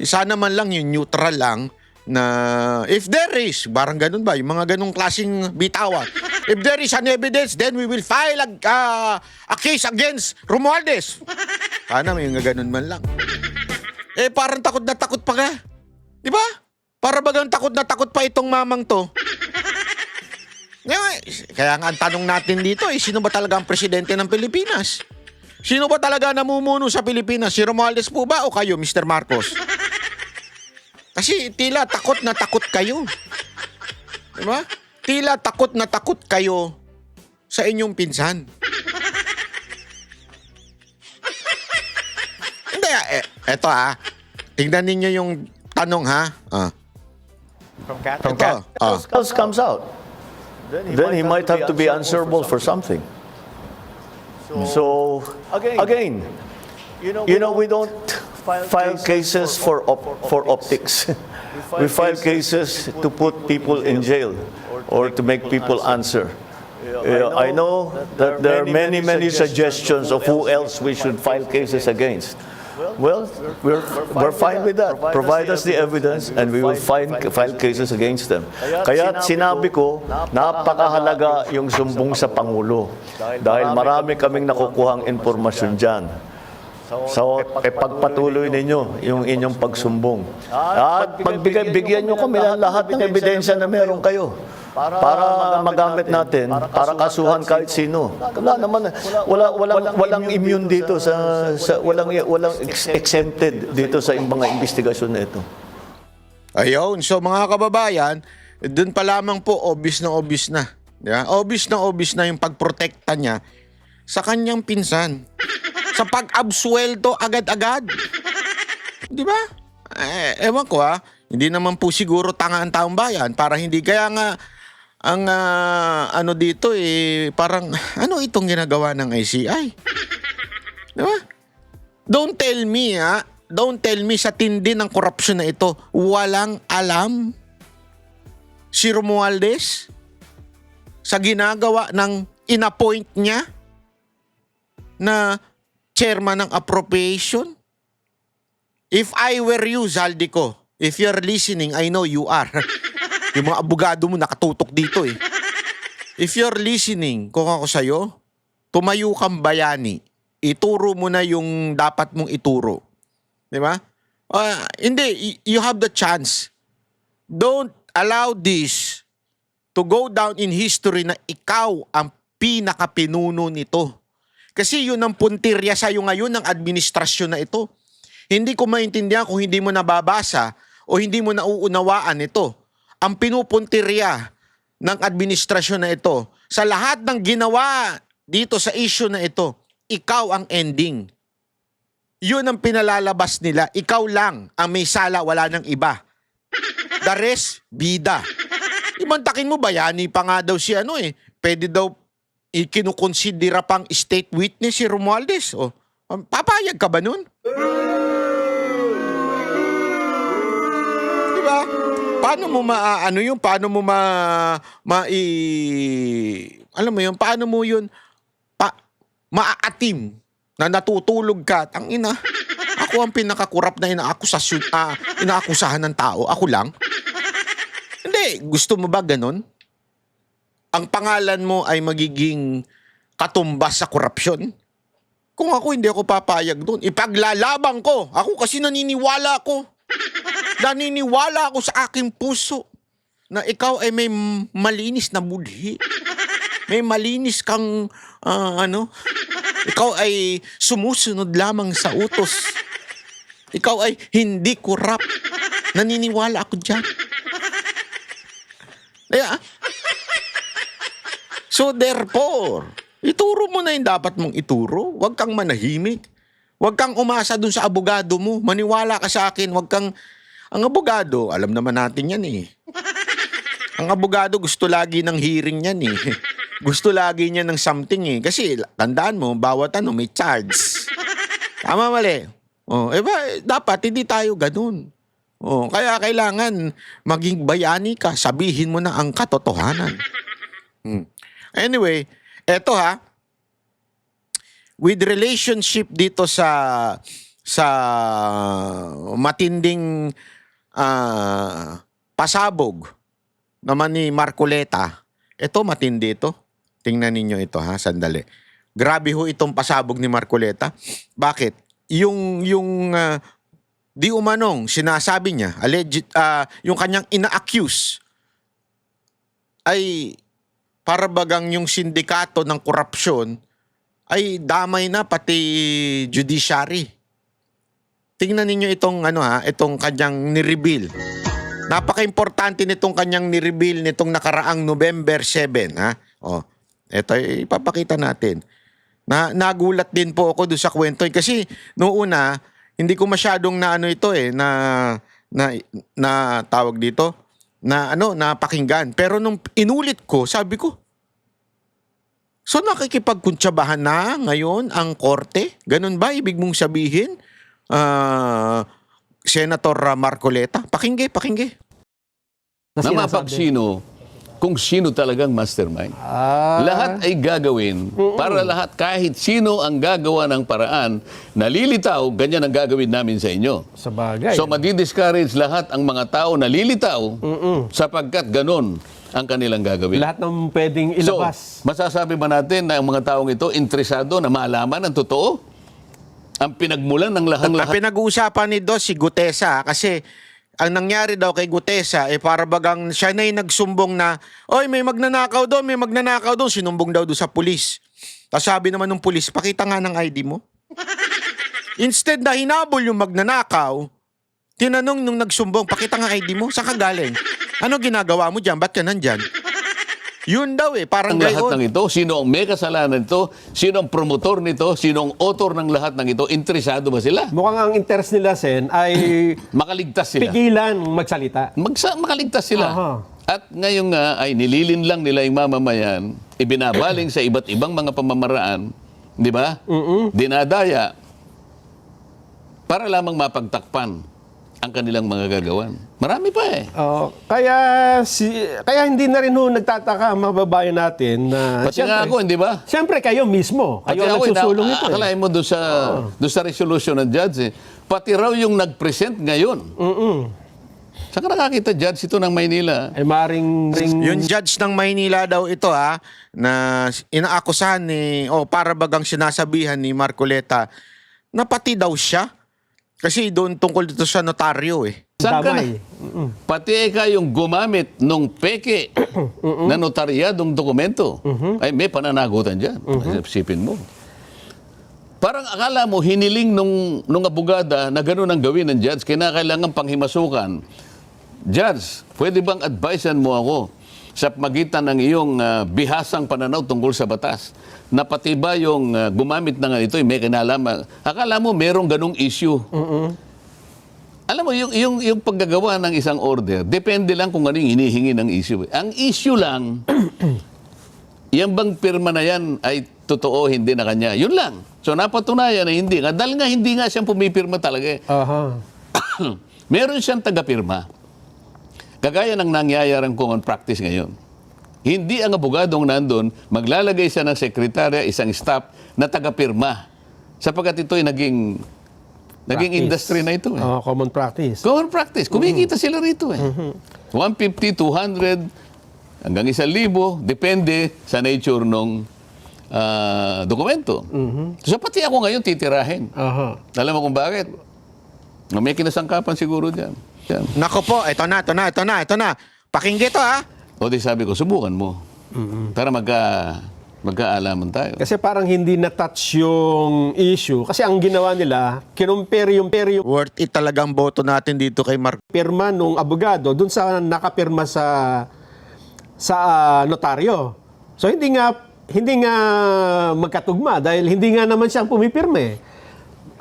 sana man lang yung neutral lang na if there is, parang ganun ba, yung mga ganung klaseng bitawan. If there is an evidence, then we will file a case against Romualdez. Sana may nga ganun man lang. Eh, parang takot na takot pa ka. Di ba? Para bagang takot na takot pa itong mamang to. Kaya nga ang tanong natin dito, sino ba talaga ang presidente ng Pilipinas? Sino ba talaga namumuno sa Pilipinas? Si Romualdez po ba o kayo, Mr. Marcos? Kasi tila takot na takot kayo. Diba? Tila takot na takot kayo sa inyong pinsan. Hindi, eto tingnan ninyo yung tanong From Cat. Ito. else comes out, then he might have to be answerable for something. So, again, you know, we don't file cases for optics. We file cases to put people in jail or to make people answer. I know that there are many suggestions of who else we should file cases against. Well, we're fine with that. Provide us the evidence and we will file cases against them. Kaya sinabi ko, napakahalaga yung sumbong sa Pangulo. Dahil marami kaming nakukuhang informasyon dyan. So, pagpatuloy ninyo yung inyong pagsumbong. At bigyan nyo kami lahat ng ebidensya na meron kayo. Para magamit natin, para kasuhan kahit sino. Walang immune dito walang exempted dito sa mga investigasyon na ito. Ayun, so mga kababayan, dun pa lamang po obvious na. Yeah? Obvious na yung pagprotekta niya sa kanyang pinsan. Sa pag-absuelto agad-agad. Di ba? Ewan ko hindi naman po siguro tanga ang taong bayan para hindi kaya nga ang ano dito parang ano itong ginagawa ng ICI? Di ba? Don't tell me sa tindi ng korupsyon na ito, walang alam si Romualdez sa ginagawa ng inappoint niya na chairman ng appropriation? If I were you, Zaldico, if you're listening, I know you are. Yung mga abogado mo nakatutok dito If you're listening, kung ako sa'yo, tumayo kang bayani. Ituro mo na yung dapat mong ituro. Di ba? Hindi, you have the chance. Don't allow this to go down in history na ikaw ang pinakapinuno nito. Kasi yun ang puntirya sa'yo ngayon ng administrasyon na ito. Hindi ko maintindihan kung hindi mo nababasa o hindi mo nauunawaan ito. Ang pinupuntirya ng administrasyon na ito, sa lahat ng ginawa dito sa issue na ito, ikaw ang ending. Yun ang pinalalabas nila. Ikaw lang ang may sala, wala nang iba. The rest, bida. Imantakin mo, bayani pa nga daw si pwede daw ikinukonsidera pang state witness si Romualdez. Papayag ka ba nun? Diba? Paano mo paano mo alam mo yun, paano mo yun maaatim na natutulog ka, tangina. Ako ang pinakakurap na inaakusahan ng tao. Ako lang. Hindi, gusto mo ba ganun? Ang pangalan mo ay magiging katumbas sa korupsyon? Kung ako, hindi ako papayag doon. Ipaglalabang ko. Ako kasi naniniwala ako. Naniniwala ako sa aking puso na ikaw ay may malinis na budhi. May malinis kang, ikaw ay sumusunod lamang sa utos. Ikaw ay hindi korap. Naniniwala ako dyan. Kaya, so therefore, ituro mo na yung dapat mong ituro. Huwag kang manahimik. Huwag kang umasa dun sa abogado mo. Maniwala ka sa akin. Ang abogado, alam naman natin yan Ang abogado gusto lagi ng hearing yan Gusto lagi niya ng something Kasi tandaan mo, bawat may charge. Tama mali. Dapat hindi tayo ganun. Kaya kailangan maging bayani ka. Sabihin mo na ang katotohanan. Anyway, eto with relationship dito sa matinding pasabog naman ni Marcoleta, ito matindi ito. Tingnan ninyo ito ha, sandali. Grabe ho itong pasabog ni Marcoleta. Bakit? Yung di umanong sinasabi niya, yung kanyang ina-accuse ay para bagang yung sindikato ng korupsyon ay damay na pati judiciary. Tingnan ninyo itong itong kanyang ni-reveal. Napaka-importante nitong kanyang ni-reveal nitong nakaraang November 7, ha? Oh, ito ipapakita natin. Nagulat din po ako doon sa kwento kasi noong una hindi ko masyadong na tawag dito na pakinggan. Pero nung inulit ko, sabi ko, so nakikipagkuntsabahan na ngayon ang korte? Ganun ba ibig mong sabihin? Senator Marcoleta, pakingge. Na mapagsino kung sino talagang mastermind. Lahat ay gagawin para lahat, kahit sino ang gagawa ng paraan, nalilitaw, ganyan ang gagawin namin sa inyo. Sa bagay. So madi-discourage lahat ang mga tao nalilitaw sapagkat ganon ang kanilang gagawin. Lahat ng pwedeng ilabas. So, masasabi ba natin na ang mga taong ito interesado na malaman ang totoo? Ang pinagmulan ng lahat. Ang pinag-uusapan ni Dos si Gutesa kasi ang nangyari daw kay Gutesa para bagang siya na yung nagsumbong na, oy, may magnanakaw doon, sinumbong daw doon sa pulis. Tapos sabi naman ng pulis, pakita nga ng ID mo. Instead na hinabol yung magnanakaw, tinanong nung nagsumbong, pakita nga ID mo, saan ka galing? Ano ginagawa mo dyan? Ba't ka nandyan? Yun daw parang Ang lahat gayon. ng ito, sino ang may kasalanan nito, sino ang promotor nito, sino ang author ng lahat ng ito, interesado ba sila? Mukhang ang interest nila, Sen, ay Makaligtas sila. pigilan magsalita. Makaligtas sila. Aha. At ngayon nga ay nililin lang nila yung mamamayan, ibinabaling sa iba't ibang mga pamamaraan, di ba? Dinadaya para lamang mapagtakpan ang kanilang mga gagawan. Marami pa Kaya hindi na rin nagtataka ang mga babae natin na Pati nga ako, hindi ba? siyempre kayo mismo, Pati kayo ang ako, nagsusulong ito. akalain mo doon sa resolution ng judge, pati raw yung nag-present ngayon. Saan ka nakakita, judge, ito ng Maynila? Ay maring Yung judge ng Maynila daw ito na inaakusahan para bagang sinasabihan ni Marcoleta na pati daw siya. Kasi doon tungkol dito sa notaryo Saan ka na? damay. Pati yung gumamit nung peke na notaryadong dokumento, ay may pananagutan dyan. Isipin mo. Parang akala mo, hiniling nung abogada na gano'n ang gawin ng judge, kinakailangan panghimasukan. Judge, pwede bang advisean mo ako sa magitan ng iyong bihasang pananaw tungkol sa batas? Na pati ba yung gumamit na nga ito, may kinalaman. Akala mo merong ganong issue. Alam mo, yung paggagawa ng isang order, depende lang kung ano yung hinihingi ng issue. Ang issue lang, yan bang pirma na yan ay totoo, hindi na kanya. Yun lang. So napatunayan na hindi nga. Dahil nga hindi nga siyang pumipirma talaga. Meron siyang tagapirma. Kagaya ng nangyayarang common practice ngayon. Hindi ang abogadong nandun, maglalagay siya ng sekretarya, isang staff na tagapirma. Sapagkat ito ay naging industry na ito. Common practice. Common practice. Kumikita sila rito 150, 200, hanggang 1,000, depende sa nature ng dokumento. So pati ako ngayon titirahin. Alam mo kung bakit? May kinasangkapan siguro dyan. Nako po, ito na. Pakinggan to O di sabi ko, subukan mo. Para magkaalaman tayo. Kasi parang hindi na-touch yung issue. Kasi ang ginawa nila, kinumpare yung Worth it talagang boto natin dito kay pirma nung abogado dun sa nakapirma sa notaryo. So hindi nga magkatugma dahil hindi nga naman siyang pumipirma.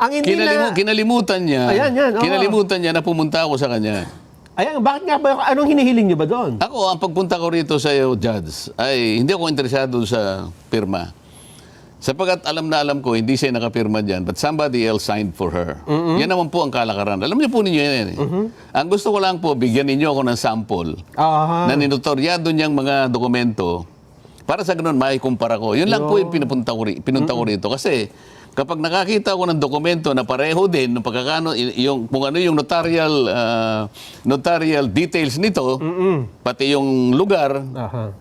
Ang hindi Kinalimutan niya. Ayan, oo. Kinalimutan niya na pumunta ako sa kanya. Ayan, bakit nga ba? Anong hinihiling niyo ba doon? Ako, ang pagpunta ko rito sa iyo, Judge, ay hindi ako interesado sa pirma. Sapagkat alam na alam ko, hindi siya nakapirma dyan, but somebody else signed for her. Yan naman po ang kalakaran. Alam niyo po ninyo yan. Ang gusto ko lang po, bigyan ninyo ako ng sample na ninotoryado niyang mga dokumento para sa ganun, maikumpara ko. Yun lang po yung pinunta ko rito. Kasi kapag nakakita ako ng dokumento na pareho din ng pagkakano yung kung ano yung notarial details nito, pati yung lugar, Aha.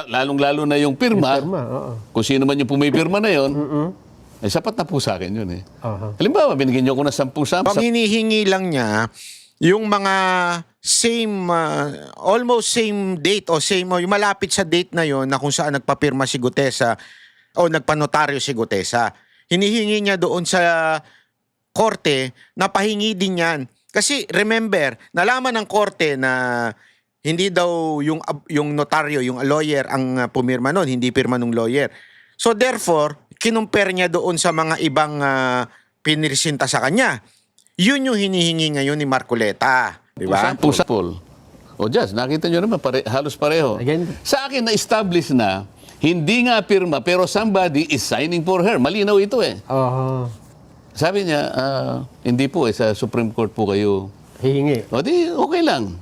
lalong-lalo na yung pirma, Oo. kung sino man yung pumipirma na yon, eh, sapat na po sa akin yun eh. Aha. Halimbawa, binigyan niyo ako ng 10 Pag hinihingi lang niya yung mga same, almost same date o same, o yung malapit sa date na yon na kung saan nagpapirma si Gutesa o nagpanotaryo si Gutesa. Hinihingi niya doon sa korte na pahingi din yan. Kasi remember, nalaman ng korte na hindi daw yung notaryo, yung lawyer ang pumirma noon, hindi pirma ng lawyer. So therefore, kinumpare niya doon sa mga ibang pinirsinta sa kanya. Yun yung hinihingi ngayon ni Marcoleta. Di ba? Sample. O Jazz, nakita nyo naman, halos pareho. Again. Sa akin, na-establish na, hindi nga pirma, pero somebody is signing for her. Malinaw ito eh. Aha. Sabi niya, hindi po eh, sa Supreme Court po kayo. Hihingi. O di, okay lang.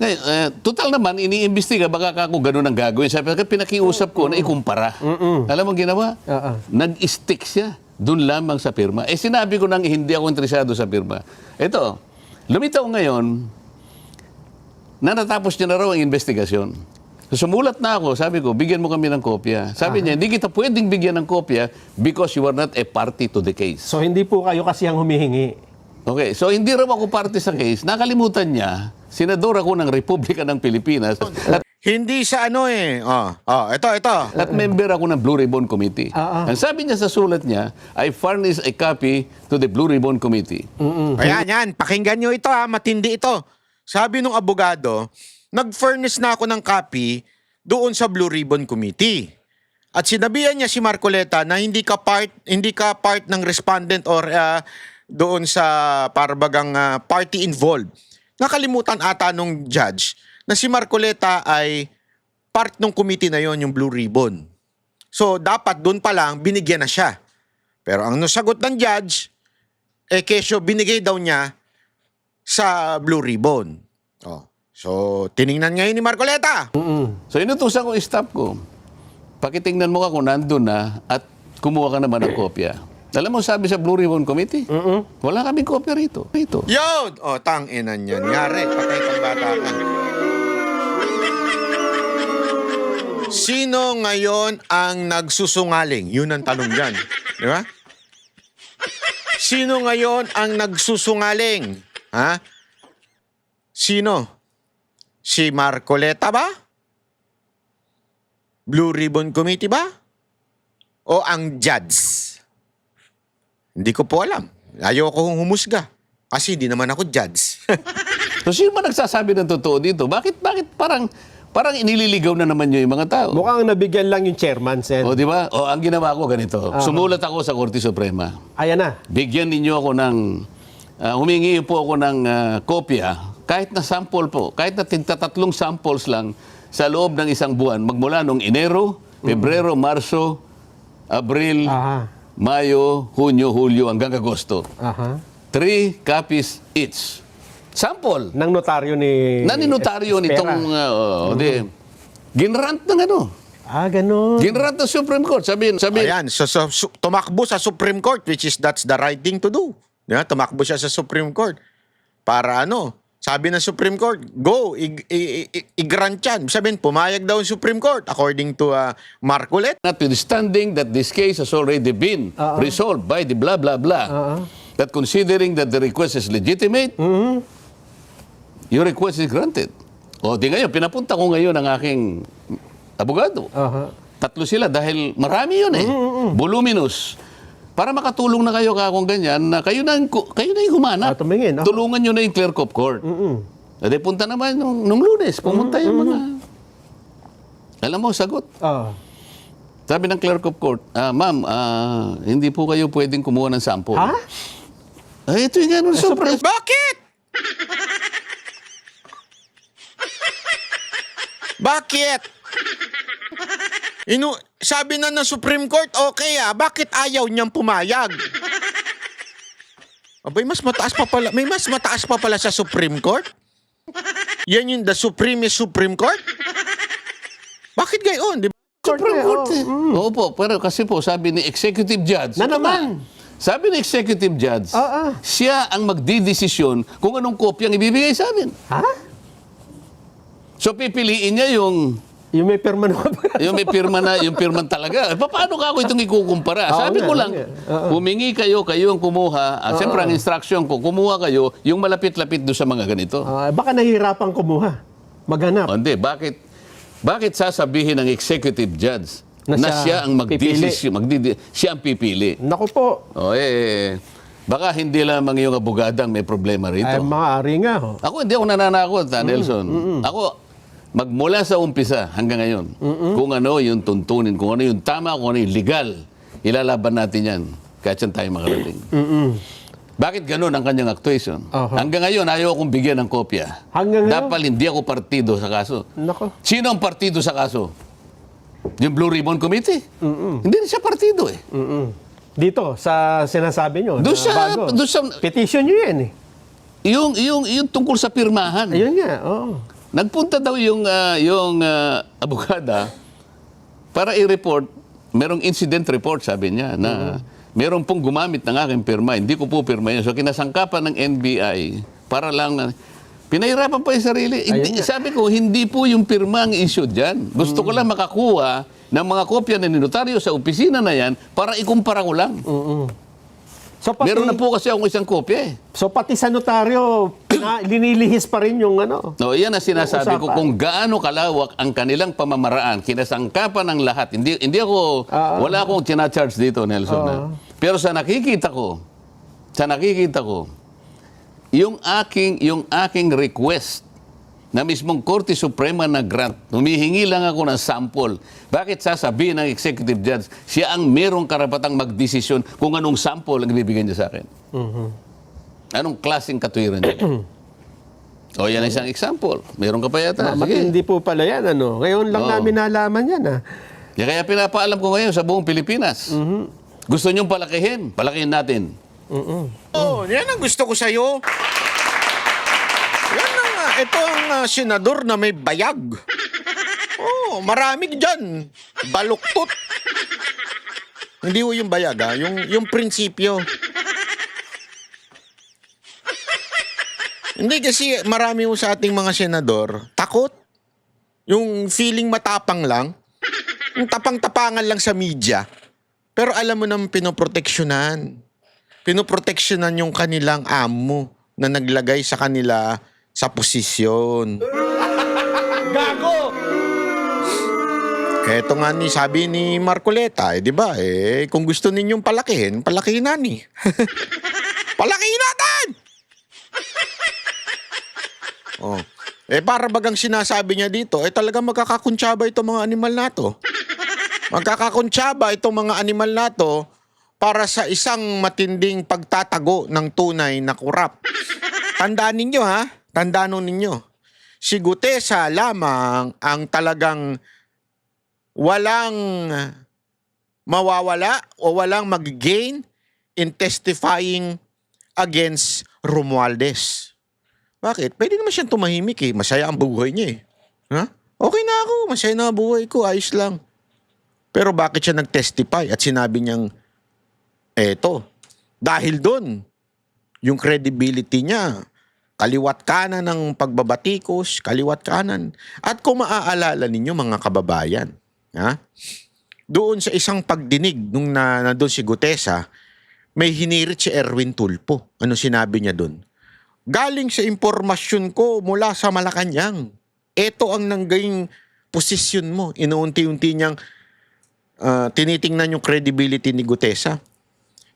Ngayon, total naman, iniimbestiga, baka ako ganun ang gagawin. Sabi ko, pinakiusap ko na ikumpara. Alam mo ang ginawa? Nag-stick siya. Doon lamang sa pirma. Eh sinabi ko nang hindi ako interesado sa pirma. Ito, lumitaw ngayon na natapos niya na raw ang investigasyon. So, sumulat na ako, sabi ko, bigyan mo kami ng kopya. Sabi niya, hindi kita pwedeng bigyan ng kopya because you are not a party to the case. So hindi po kayo kasi ang humihingi. Okay, so hindi raw ako party sa case. Nakalimutan niya, senador ako ng Republika ng Pilipinas Hindi sa ano eh. Ito. at member ako ng Blue Ribbon Committee. Ang sabi niya sa sulat niya, I furnish a copy to the Blue Ribbon Committee. Ayan, yan. Pakinggan nyo ito ha. Matindi ito. Sabi nung abogado, nag-furnish na ako ng copy doon sa Blue Ribbon Committee. At sinabihan niya si Marcoleta na hindi ka part ng respondent or doon sa parbagang party involved. Nakalimutan ata nung judge na si Marcoleta ay part ng committee na yon, yung Blue Ribbon. So, dapat doon pa lang, binigyan na siya. Pero ang nasagot ng judge, kesyo binigay daw niya sa Blue Ribbon. So, tiningnan ngayon ni Marcoleta. So inutusan ko staff ko, pakitingnan mo ka kung nandun na at kumuha ka naman ng kopya. Alam mo, sabi sa Blue Ribbon Committee, wala kaming kopya rito. Yun! Tang-inan yan. Yari, patay kang bata ka. Sino ngayon ang nagsusungaling? Yun ang tanong dyan. Di ba? Sino ngayon ang nagsusungaling? Ha? Sino? Si Marcoleta ba? Blue Ribbon Committee ba? O ang judge? Hindi ko po alam. Ayoko kong humusga. Kasi hindi naman ako judge. So sino ba nagsasabi ng totoo dito? Bakit parang inililigaw na naman yung mga tao? Mukhang nabigyan lang yung chairman, Sen. O di ba? O ang ginawa ko ganito. Sumulat ako sa Korte Suprema. Ayan na. Bigyan ninyo ako ng humingi po ako ng kopya, kahit na sample po, kahit na tigtatatlong samples lang sa loob ng isang buwan, magmula nung Enero, Pebrero, Marso, Abril, Mayo, Hunyo, Hulyo, hanggang Agosto. 3 copies each. Sample. Ng notaryo ni... Naninotaryo nitong... ginrant ng ano? Ganun. Ginrant ng Supreme Court. Sabihin. Ayan, so, tumakbo sa Supreme Court, which is that's the right thing to do. Yeah, tumakbo siya sa Supreme Court. Para ano? Sabi ng Supreme Court, go, i-grant yan. Sabihin, pumayag daw ang Supreme Court according to Marcoleta. Notwithstanding that this case has already been resolved by the blah, blah, blah, that considering that the request is legitimate, your request is granted. O di ngayon, pinapunta ko ngayon ang aking abogado. 3 sila dahil marami yun eh. Voluminous. Para makatulong na kayo kung ganyan, na kayo na yung humanap. Tumingin. Tulungan nyo na yung clerk of court. Ade punta naman nung Lunes, pumunta yung mga... Alam mo, sagot. Sabi ng clerk of court, ma'am, hindi po kayo pwedeng kumuha ng sample. Ito yung gano'n surprise. Bakit? Bakit? Sabi na ng Supreme Court, okay bakit ayaw niyang pumayag? Abay, mas mataas pa pala. May mas mataas pa pala sa Supreme Court? Yan yung the Supreme Court? Bakit gayon? Di ba? Supreme Court. eh. Opo, pero kasi po, sabi ni Executive Judge. Na naman. Sabi ni Executive Judge, siya ang magdidesisyon kung anong kopyang ibibigay sa amin. Ha? So pipiliin niya yung Yung may perma na may pirma na, yung pirman talaga. Paano ka ako itong ikukumpara? Oo Sabi nga, ko lang, humingi kayo ang kumuha. Siyempre, ang instruction ko, kumuha kayo yung malapit-lapit doon sa mga ganito. baka nahihirapan kumuha. Maghanap. Hindi, bakit sasabihin ng executive judge na siya ang magdesisyon, siya ang pipili? Naku po. Baka hindi lamang yung abogadang may problema rito. Ay, maaari nga ho. Ako hindi ako nananakot, Nelson. Ako, magmula sa umpisa hanggang ngayon, kung ano yung tuntunin, kung ano yung tama, kung ano yung legal, ilalaban natin yan kahit saan tayo makarating. Bakit ganun ang kanyang actuation? Hanggang ngayon, ayaw akong bigyan ng kopya. Hanggang ngayon? Dapat hindi ako partido sa kaso. Nako. Sino ang partido sa kaso? Yung Blue Ribbon Committee? Hindi siya partido eh. Dito, sa sinasabi nyo. Doon na sa- bago. doon sa- Petition nyo yan eh. Yung tungkol sa pirmahan. Ayun nga, oo. Nagpunta daw yung abogada para i-report, merong incident report, sabi niya, na meron pong gumamit ng aking pirma, hindi ko po pirma yun. So kinasangkapan ng NBI para lang na, pinahirapan pa yung sarili. Hindi, sabi ko, hindi po yung pirma ang issue dyan. Gusto ko lang makakuha ng mga kopya na ninotaryo sa opisina na yan para ikumpara ko lang. So, pati, Meron na po kasi akong isang kopya eh. So pati sa notaryo, linilihis pa rin yung ano. No, yan ang sinasabi ko Usapan. kung gaano kalawak ang kanilang pamamaraan, kinasangkapan ng lahat. Hindi ako, wala akong tina-charge dito, Nelson. Pero sa nakikita ko, yung aking request na mismong Korte Suprema na grant, humihingi lang ako ng sample. Bakit sasabihin ng executive judge, siya ang merong karapatang magdesisyon kung anong sample ang ibibigay niya sa akin? Anong klaseng katwiran niya? O yan ang isang example. Meron ka pa yata. Sige. Matindi po pala yan, ano. Ngayon lang Oo. namin nalaman yan, ah. Kaya pinapaalam ko ngayon sa buong Pilipinas. Gusto niyong palakihin natin. Oh, yan ang gusto ko sa'yo. Yan ang, ito ang senador na may bayag. Oh, marami dyan. Baluktot. Hindi ho yung bayag, ha? Yung prinsipyo. Hindi kasi marami ho sa ating mga senador, takot. Yung feeling matapang lang. Yung tapang-tapangan lang sa media. Pero alam mo naman pinoproteksyonan. Pinoproteksyonan yung kanilang amo na naglagay sa kanila sa posisyon. Gago! Kaya ito nga sabi ni Marcoleta, di ba? Kung gusto ninyong palakihin na ni. Palakihin natin! Oh. Para bagang sinasabi niya dito, talagang magkakakuntsaba itong mga animal na to. Magkakakuntsaba itong mga animal na to para sa isang matinding pagtatago ng tunay na kurap. Tandaan ninyo ha, tandaan ninyo. Si Gutesa lamang ang talagang walang mawawala o walang mag-gain in testifying against Romualdez. Bakit? Pwede naman siyang tumahimik eh. Masaya ang buhay niya eh. Ha? Okay na ako. Masaya na ang buhay ko. Ayos lang. Pero bakit siya nag-testify at sinabi niyang eto? Dahil doon, yung credibility niya, kaliwat kanan ng pagbabatikos, kaliwat kanan. At kung maaalala ninyo mga kababayan, ha? Doon sa isang pagdinig nung nandun si Gutesa, may hinirit si Erwin Tulfo. Ano sinabi niya doon? Galing sa impormasyon ko mula sa Malacanang. Ito ang nanggaying posisyon mo. Inuunti-unti niyang tinitingnan yung credibility ni Gutesa.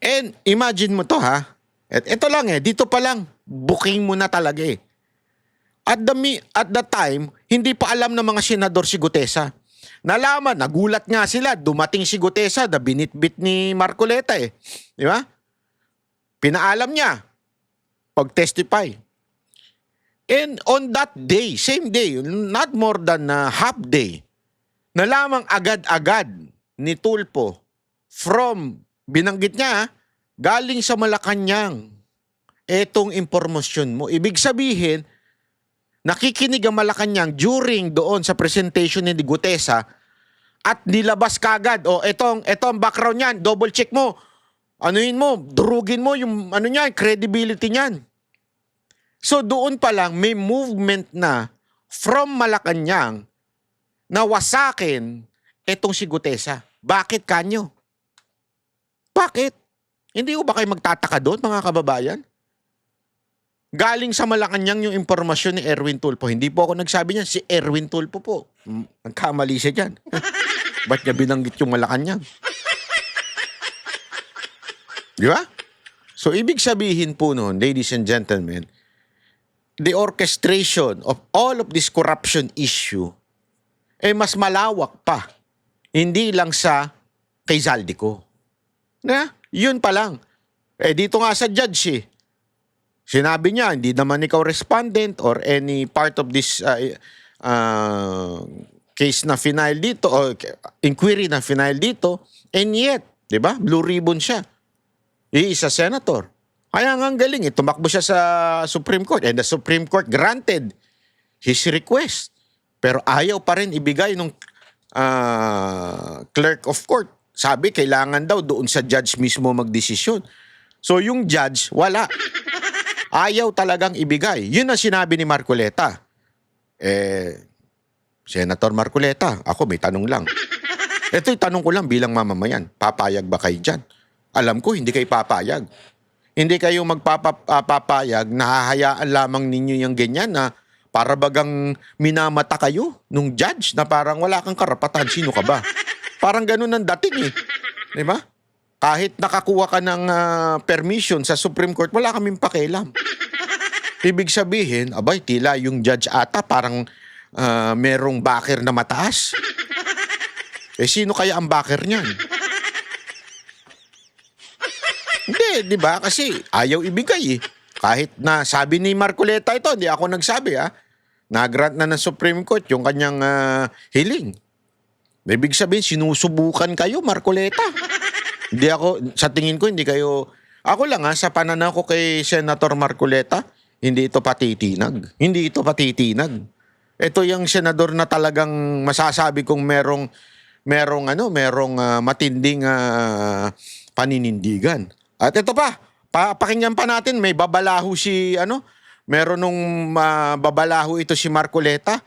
And imagine mo to ha. Ito lang dito pa lang, booking mo na talaga eh. At the time, hindi pa alam ng mga senador si Gutesa. Nalaman, nagulat nga sila, dumating si Gutesa, na binitbit ni Marcoleta eh. Di ba? Pinaalam niya, pag-testify. And on that day, same day, not more than half day, nalamang agad-agad ni Tulfo from, binanggit niya, galing sa Malacanang, etong impormasyon mo. Ibig sabihin, nakikinig ang Malacanang during doon sa presentation ni Gutesa at nilabas kagad. O, etong background niyan, double check mo. Anuin mo, durugin mo yung ano niyan, credibility niyan. So doon pa lang may movement na from Malacanang na wasakin etong si Gutesa. Bakit kanyo? Bakit? Hindi ko ba kayo magtataka doon, mga kababayan? Galing sa Malacanang yung impormasyon ni Erwin Tulfo. Hindi po ako nagsabi niyan, si Erwin Tulfo po. Nagkamali siya dyan. Ba't niya binanggit yung Malacanang? Di ba? So, ibig sabihin po noon, ladies and gentlemen, the orchestration of all of this corruption issue mas malawak pa. Hindi lang sa kay Zaldico. Na? Yun pa lang. Dito nga sa judge sinabi niya, hindi naman ikaw respondent or any part of this case na final dito o inquiry na final dito. And yet, di ba? Blue ribbon siya. Isa senator. Kaya nga ang galing, tumakbo siya sa Supreme Court and the Supreme Court granted his request. Pero ayaw pa rin ibigay ng clerk of court. Sabi, kailangan daw doon sa judge mismo magdesisyon. So yung judge, wala. Ayaw talagang ibigay. Yun ang sinabi ni Marcoleta. Senator Marcoleta, ako may tanong lang. Ito'y tanong ko lang bilang mamamayan. Papayag ba kayo dyan? Alam ko, hindi kayo papayag. Hindi kayo magpapapayag, nahahayaan lamang ninyo yung ganyan na para bagang minamata kayo nung judge na parang wala kang karapatan. Sino ka ba? Parang ganun ang dating Di ba? Kahit nakakuha ka ng permission sa Supreme Court, wala kaming pakialam. Ibig sabihin, abay, tila yung judge ata parang merong backer na mataas. Sino kaya ang backer niyan? Hindi, di ba? Kasi ayaw ibigay Kahit na sabi ni Marcoleta ito, hindi ako nagsabi na-grant na ng Supreme Court yung kanyang hiling. Ibig sabihin, sinusubukan kayo, Marcoleta. Hindi ako, sa tingin ko, hindi kayo, ako lang sa pananaw ko kay Senator Marcoleta, hindi ito patitinag. Hindi ito patitinag. Ito yung senador na talagang masasabi kong merong matinding paninindigan. At ito pakinggan pa natin, may babalaho meron nung babalaho ito si Marcoleta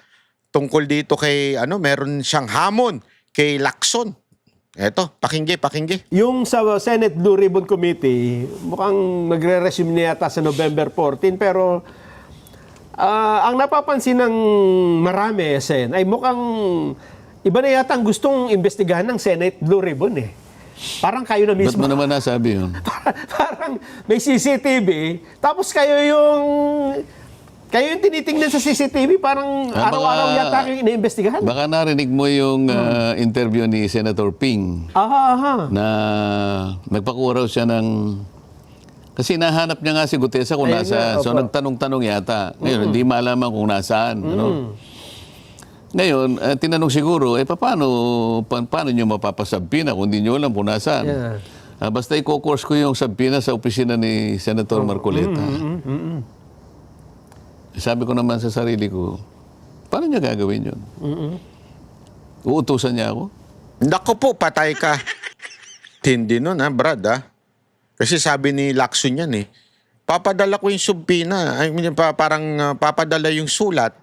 tungkol dito kay meron siyang hamon kay Lacson. Eto, pakinggi. Yung sa Senate Blue Ribbon Committee, mukhang magre-resume na yata sa November 14, pero ang napapansin ng marami, Sen, ay mukhang iba na yata ang gustong investigahan ng Senate Blue Ribbon Parang kayo na mismo. Ba't mo naman nasabi yun? Parang may CCTV, tapos kayo yung tinitingnan sa CCTV, parang araw-araw yata kayo iniimbestigahan. Baka narinig mo yung interview ni Senator Ping na nagpakuraw siya ng... Kasi nahanap niya nga si Gutesa kung nasaan. So nagtanong-tanong yata. Ngayon, hindi malaman kung nasaan. Ngayon, tinanong siguro, paano nyo mapapasabpina kung hindi nyo alam kung nasaan? Yeah. Basta i-course ko yung sabpina sa opisina ni Senator Marcoleta. Sabi ko naman sa sarili ko, paano niya gagawin yun? Uutusan niya ako? Naku po, patay ka. Tindi nun Brad Kasi sabi ni Lacson yan papadala ko yung subpina. I mean, parang papadala yung sulat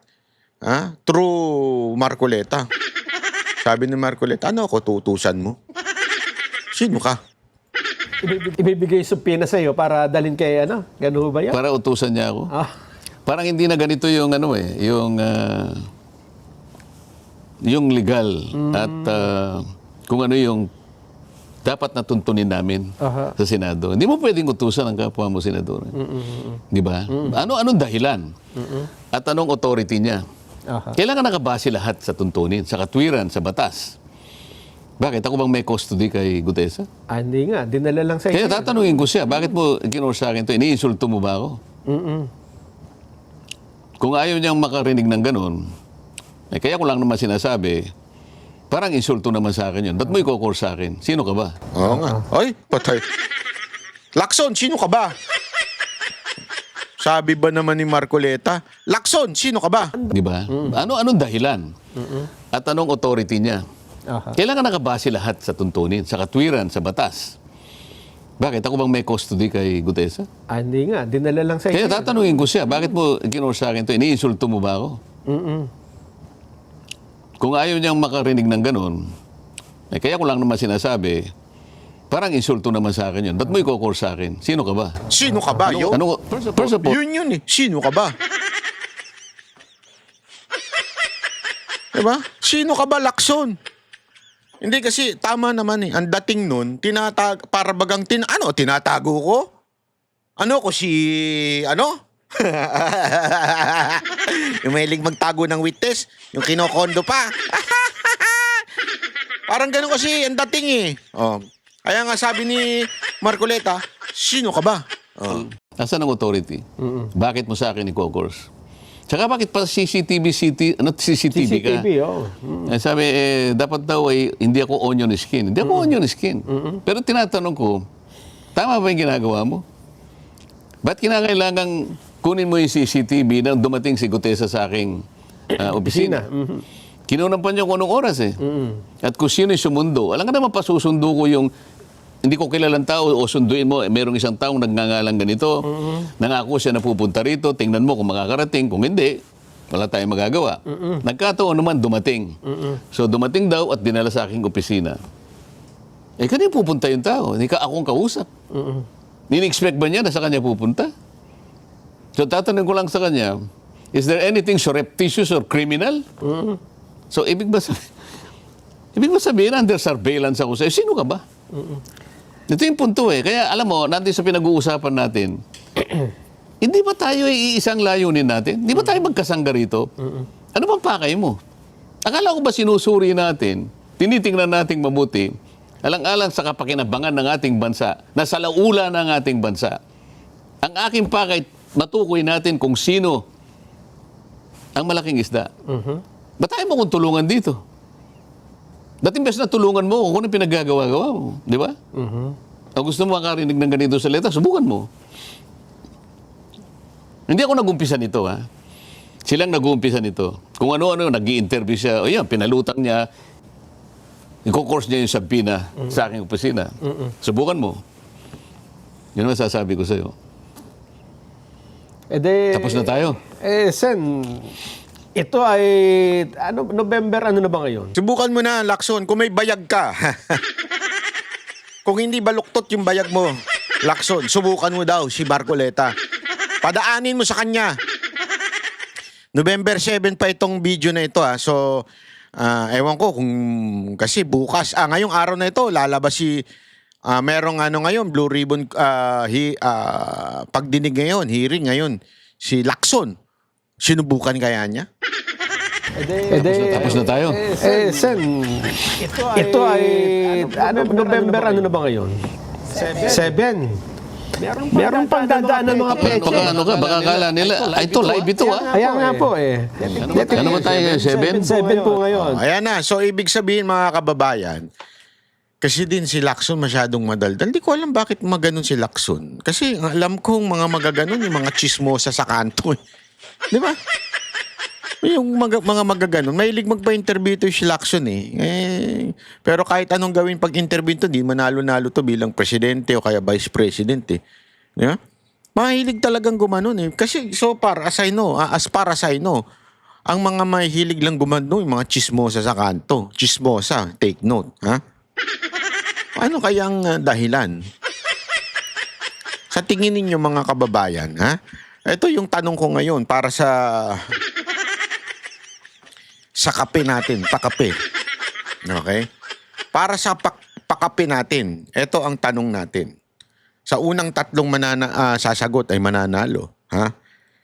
through Marcoleta. Sabi ni Marcoleta, ano ako tutusan mo? Sino ka? Ibibigay subpina sa iyo para dalhin kay Gano'n ba yan? Para utusan niya ako? Parang hindi na ganito yung yung legal at kung ano yung dapat na tuntunin namin sa Senado. Hindi mo pwedeng utusan ang kapwa mo senador. Di ba? Anong dahilan? At anong authority niya? Kailangan nakabase lahat sa tuntunin, sa katwiran, sa batas. Bakit? Ako bang may custody kay Gutesa? Hindi nga. Dinala lang sa iyo. Kaya tatanungin ko siya, bakit mo ginor sa akin ito? Iniinsulto mo ba ako? Kung ayaw niyang makarinig ng ganun, kaya ko lang naman sinasabi, parang insulto naman sa akin yun. Ba't mo i-course sa akin? Sino ka ba? Oo nga. Ay, patay. Lacson, sino ka ba? Sabi ba naman ni Marcoleta, Lacson, sino ka ba? Di ba? Anong dahilan? At anong authority niya? Aha. Kailangan nakabase lahat sa tuntunin, sa katwiran, sa batas. Bakit? Ako bang may custody kay Gutesa? Hindi nga, dinala lang sa Kaya inyo. tatanungin ko siya, bakit mo ginor sa akin ito? Iniinsulto mo ba ako? Kung ayaw niyang makarinig ng ganun, kaya ko lang naman sinasabi, parang insulto naman sa akin yun. Ba't mo i-call sa akin? Sino ka ba? Sino ka ba, yo? First of all, Yun eh. Sino ka ba? Diba? Sino ka ba, Lacson? Hindi kasi, tama naman eh. Ang dating nun, para bagang, tinatago ko? Ano ko si, yung mahilig magtago ng witness, yung kinokondo pa. Parang ganun kasi ang dating eh. Oh. Kaya nga sabi ni Marcoleta, sino ka ba? Oh. Nasaan ang authority? Bakit mo sa akin i-course? Tsaka bakit pa CCTV ka? CCTV, oh. Sabi, dapat daw ay hindi ako onion skin. Hindi ako onion skin. Pero tinatanong ko, tama ba yung ginagawa mo? Ba't kinakailangan kunin mo yung CCTV nang dumating si Gutesa sa aking opisina? Kinunan pa niyo kung anong oras eh. At kung sino yung sumundo, alam ka naman pasusundo ko yung hindi ko kilalang tao o sunduin mo, merong isang taong nagngangalang ganito, nangako siya na pupunta rito, tingnan mo kung makakarating, kung hindi, wala tayong magagawa. Nagkataon naman, dumating. So dumating daw at dinala sa aking opisina. Kanina pupunta yung tao, hindi ka akong kausap. Nini-expect ba niya na sa kanya pupunta? So tatanungin ko lang sa kanya, is there anything surreptitious or criminal? So ibig ba sabihin, under surveillance ako sa'yo, sino ka ba? Ito yung punto eh. Kaya alam mo, natin sa pinag-uusapan natin, hindi ba tayo iisang layunin natin? Hindi ba tayo magkasangga rito? Ano bang pakay mo? Akala ko ba sinusuri natin, tinitingnan nating mabuti, alang-alang sa kapakinabangan ng ating bansa, na sa laula ng ating bansa. Ang aking pakay, matukoy natin kung sino ang malaking isda. Ba't tayo mo kung tulungan dito? Dati imbes na tulungan mo kung ano pinaggagawa-gawa mo. Di ba? Kung gusto mo makarinig ng ganito sa letra, subukan mo. Hindi ako nag-umpisa nito, ha? Silang nag-uumpisa nito. Kung ano-ano, nag-i-interview siya, o yan, pinalutang niya, i-course niya yung sabina sa aking opisina. Subukan mo. Yun ang masasabi ko sa'yo. Tapos na tayo. Sen, ito ay, November, ano na ba ngayon? Subukan mo na, Lacson, kung may bayag ka. Kung hindi baluktot yung bayag mo, Lacson, subukan mo daw si Marcoleta. Padaanin mo sa kanya. November 7 pa itong video na ito ha. So, ewan ko kung kasi bukas, ngayong araw na ito, lalabas si, merong ngayon, Blue Ribbon, pagdinig ngayon, hearing ngayon, si Lacson. Sinubukan kaya niya? Tapos na tayo. Sen, ito ay, November, ano na ba ngayon? 7. Meron pang dadaan ng mga peche. Baka akala nila, ito live ito ha. Kaya nga po eh. Ano ba tayo ngayon, 7? 7 po ngayon. Ayan na. So, ibig sabihin mga kababayan, kasi din si Lacson masyadong madaldal. Hindi ko alam bakit maganon si Lacson. Kasi alam kong mga magaganon, yung mga chismosa sa kanto. Di ba? Yung mga magaganon, mahilig magpa-interview to si Lacson pero kahit anong gawin pag-interview to, di manalo-nalo to bilang presidente o kaya vice president eh. Di ba? Mahilig talagang gumanon eh. Kasi so far, as far as I know, ang mga mahilig lang gumanon, yung mga chismosa sa kanto. Chismosa, take note. Ha? Ano kayang dahilan? Sa tingin ninyo mga kababayan, ha? Ito yung tanong ko ngayon para sa kape natin, pakape. Okay? Para sa pakape natin, ito ang tanong natin. Sa unang tatlong sasagot ay mananalo. Ha?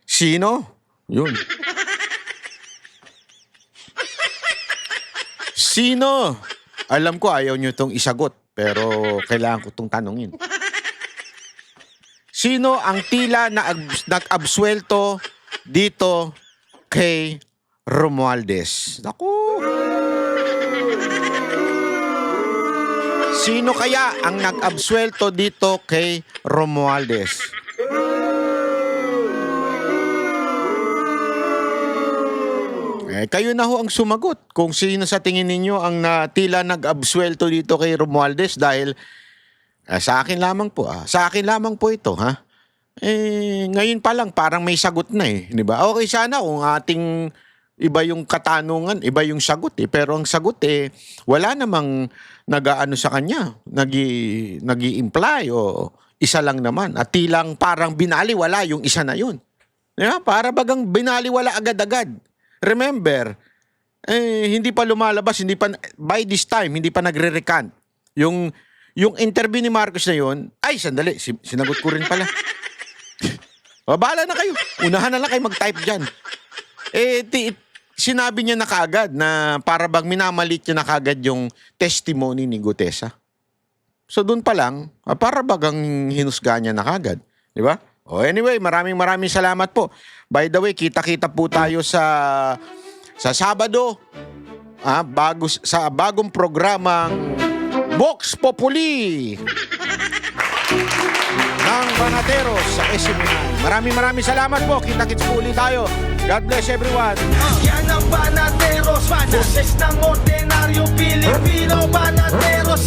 Sino? Yun. Sino? Alam ko ayaw nyo itong isagot, pero kailangan ko itong tanongin. Sino ang tila na nag-absuelto dito kay Romualdez? Naku! Sino kaya ang nag-absuelto dito kay Romualdez? Kayo na ho ang sumagot kung sino sa tingin ninyo ang tila nag-absuelto dito kay Romualdez dahil sa akin lamang po. Sa akin lamang po ito, ha? Ngayon pa lang parang may sagot na di ba? Okay sana kung ating iba yung katanungan, iba yung sagot pero ang sagot wala namang nag-aano sa kanya, nag-i-imply o isa lang naman at tilang parang binaliwala yung isa na yun. Para bagang binaliwala agad-agad. Remember, hindi pa lumalabas, by this time, hindi pa nagre-recant. Yung interview ni Marcos na yun, ay, sandali, sinagot ko rin pala. Bahala na kayo. Unahan na lang kayo mag-type dyan. Sinabi niya na kaagad na para bang minamalit niya na kaagad yung testimony ni Gutesa. So doon pa lang, para bagang hinusga niya na kaagad. Di ba? Anyway, maraming salamat po. By the way, kita-kita po tayo sa Sabado sa bagong programang Vox Populi ng Banateros sa SM9. Maraming salamat po. Kita-kits po ulit tayo. God bless everyone. Yan ang Banateros, boses ng ordinaryo Pilipino. Banateros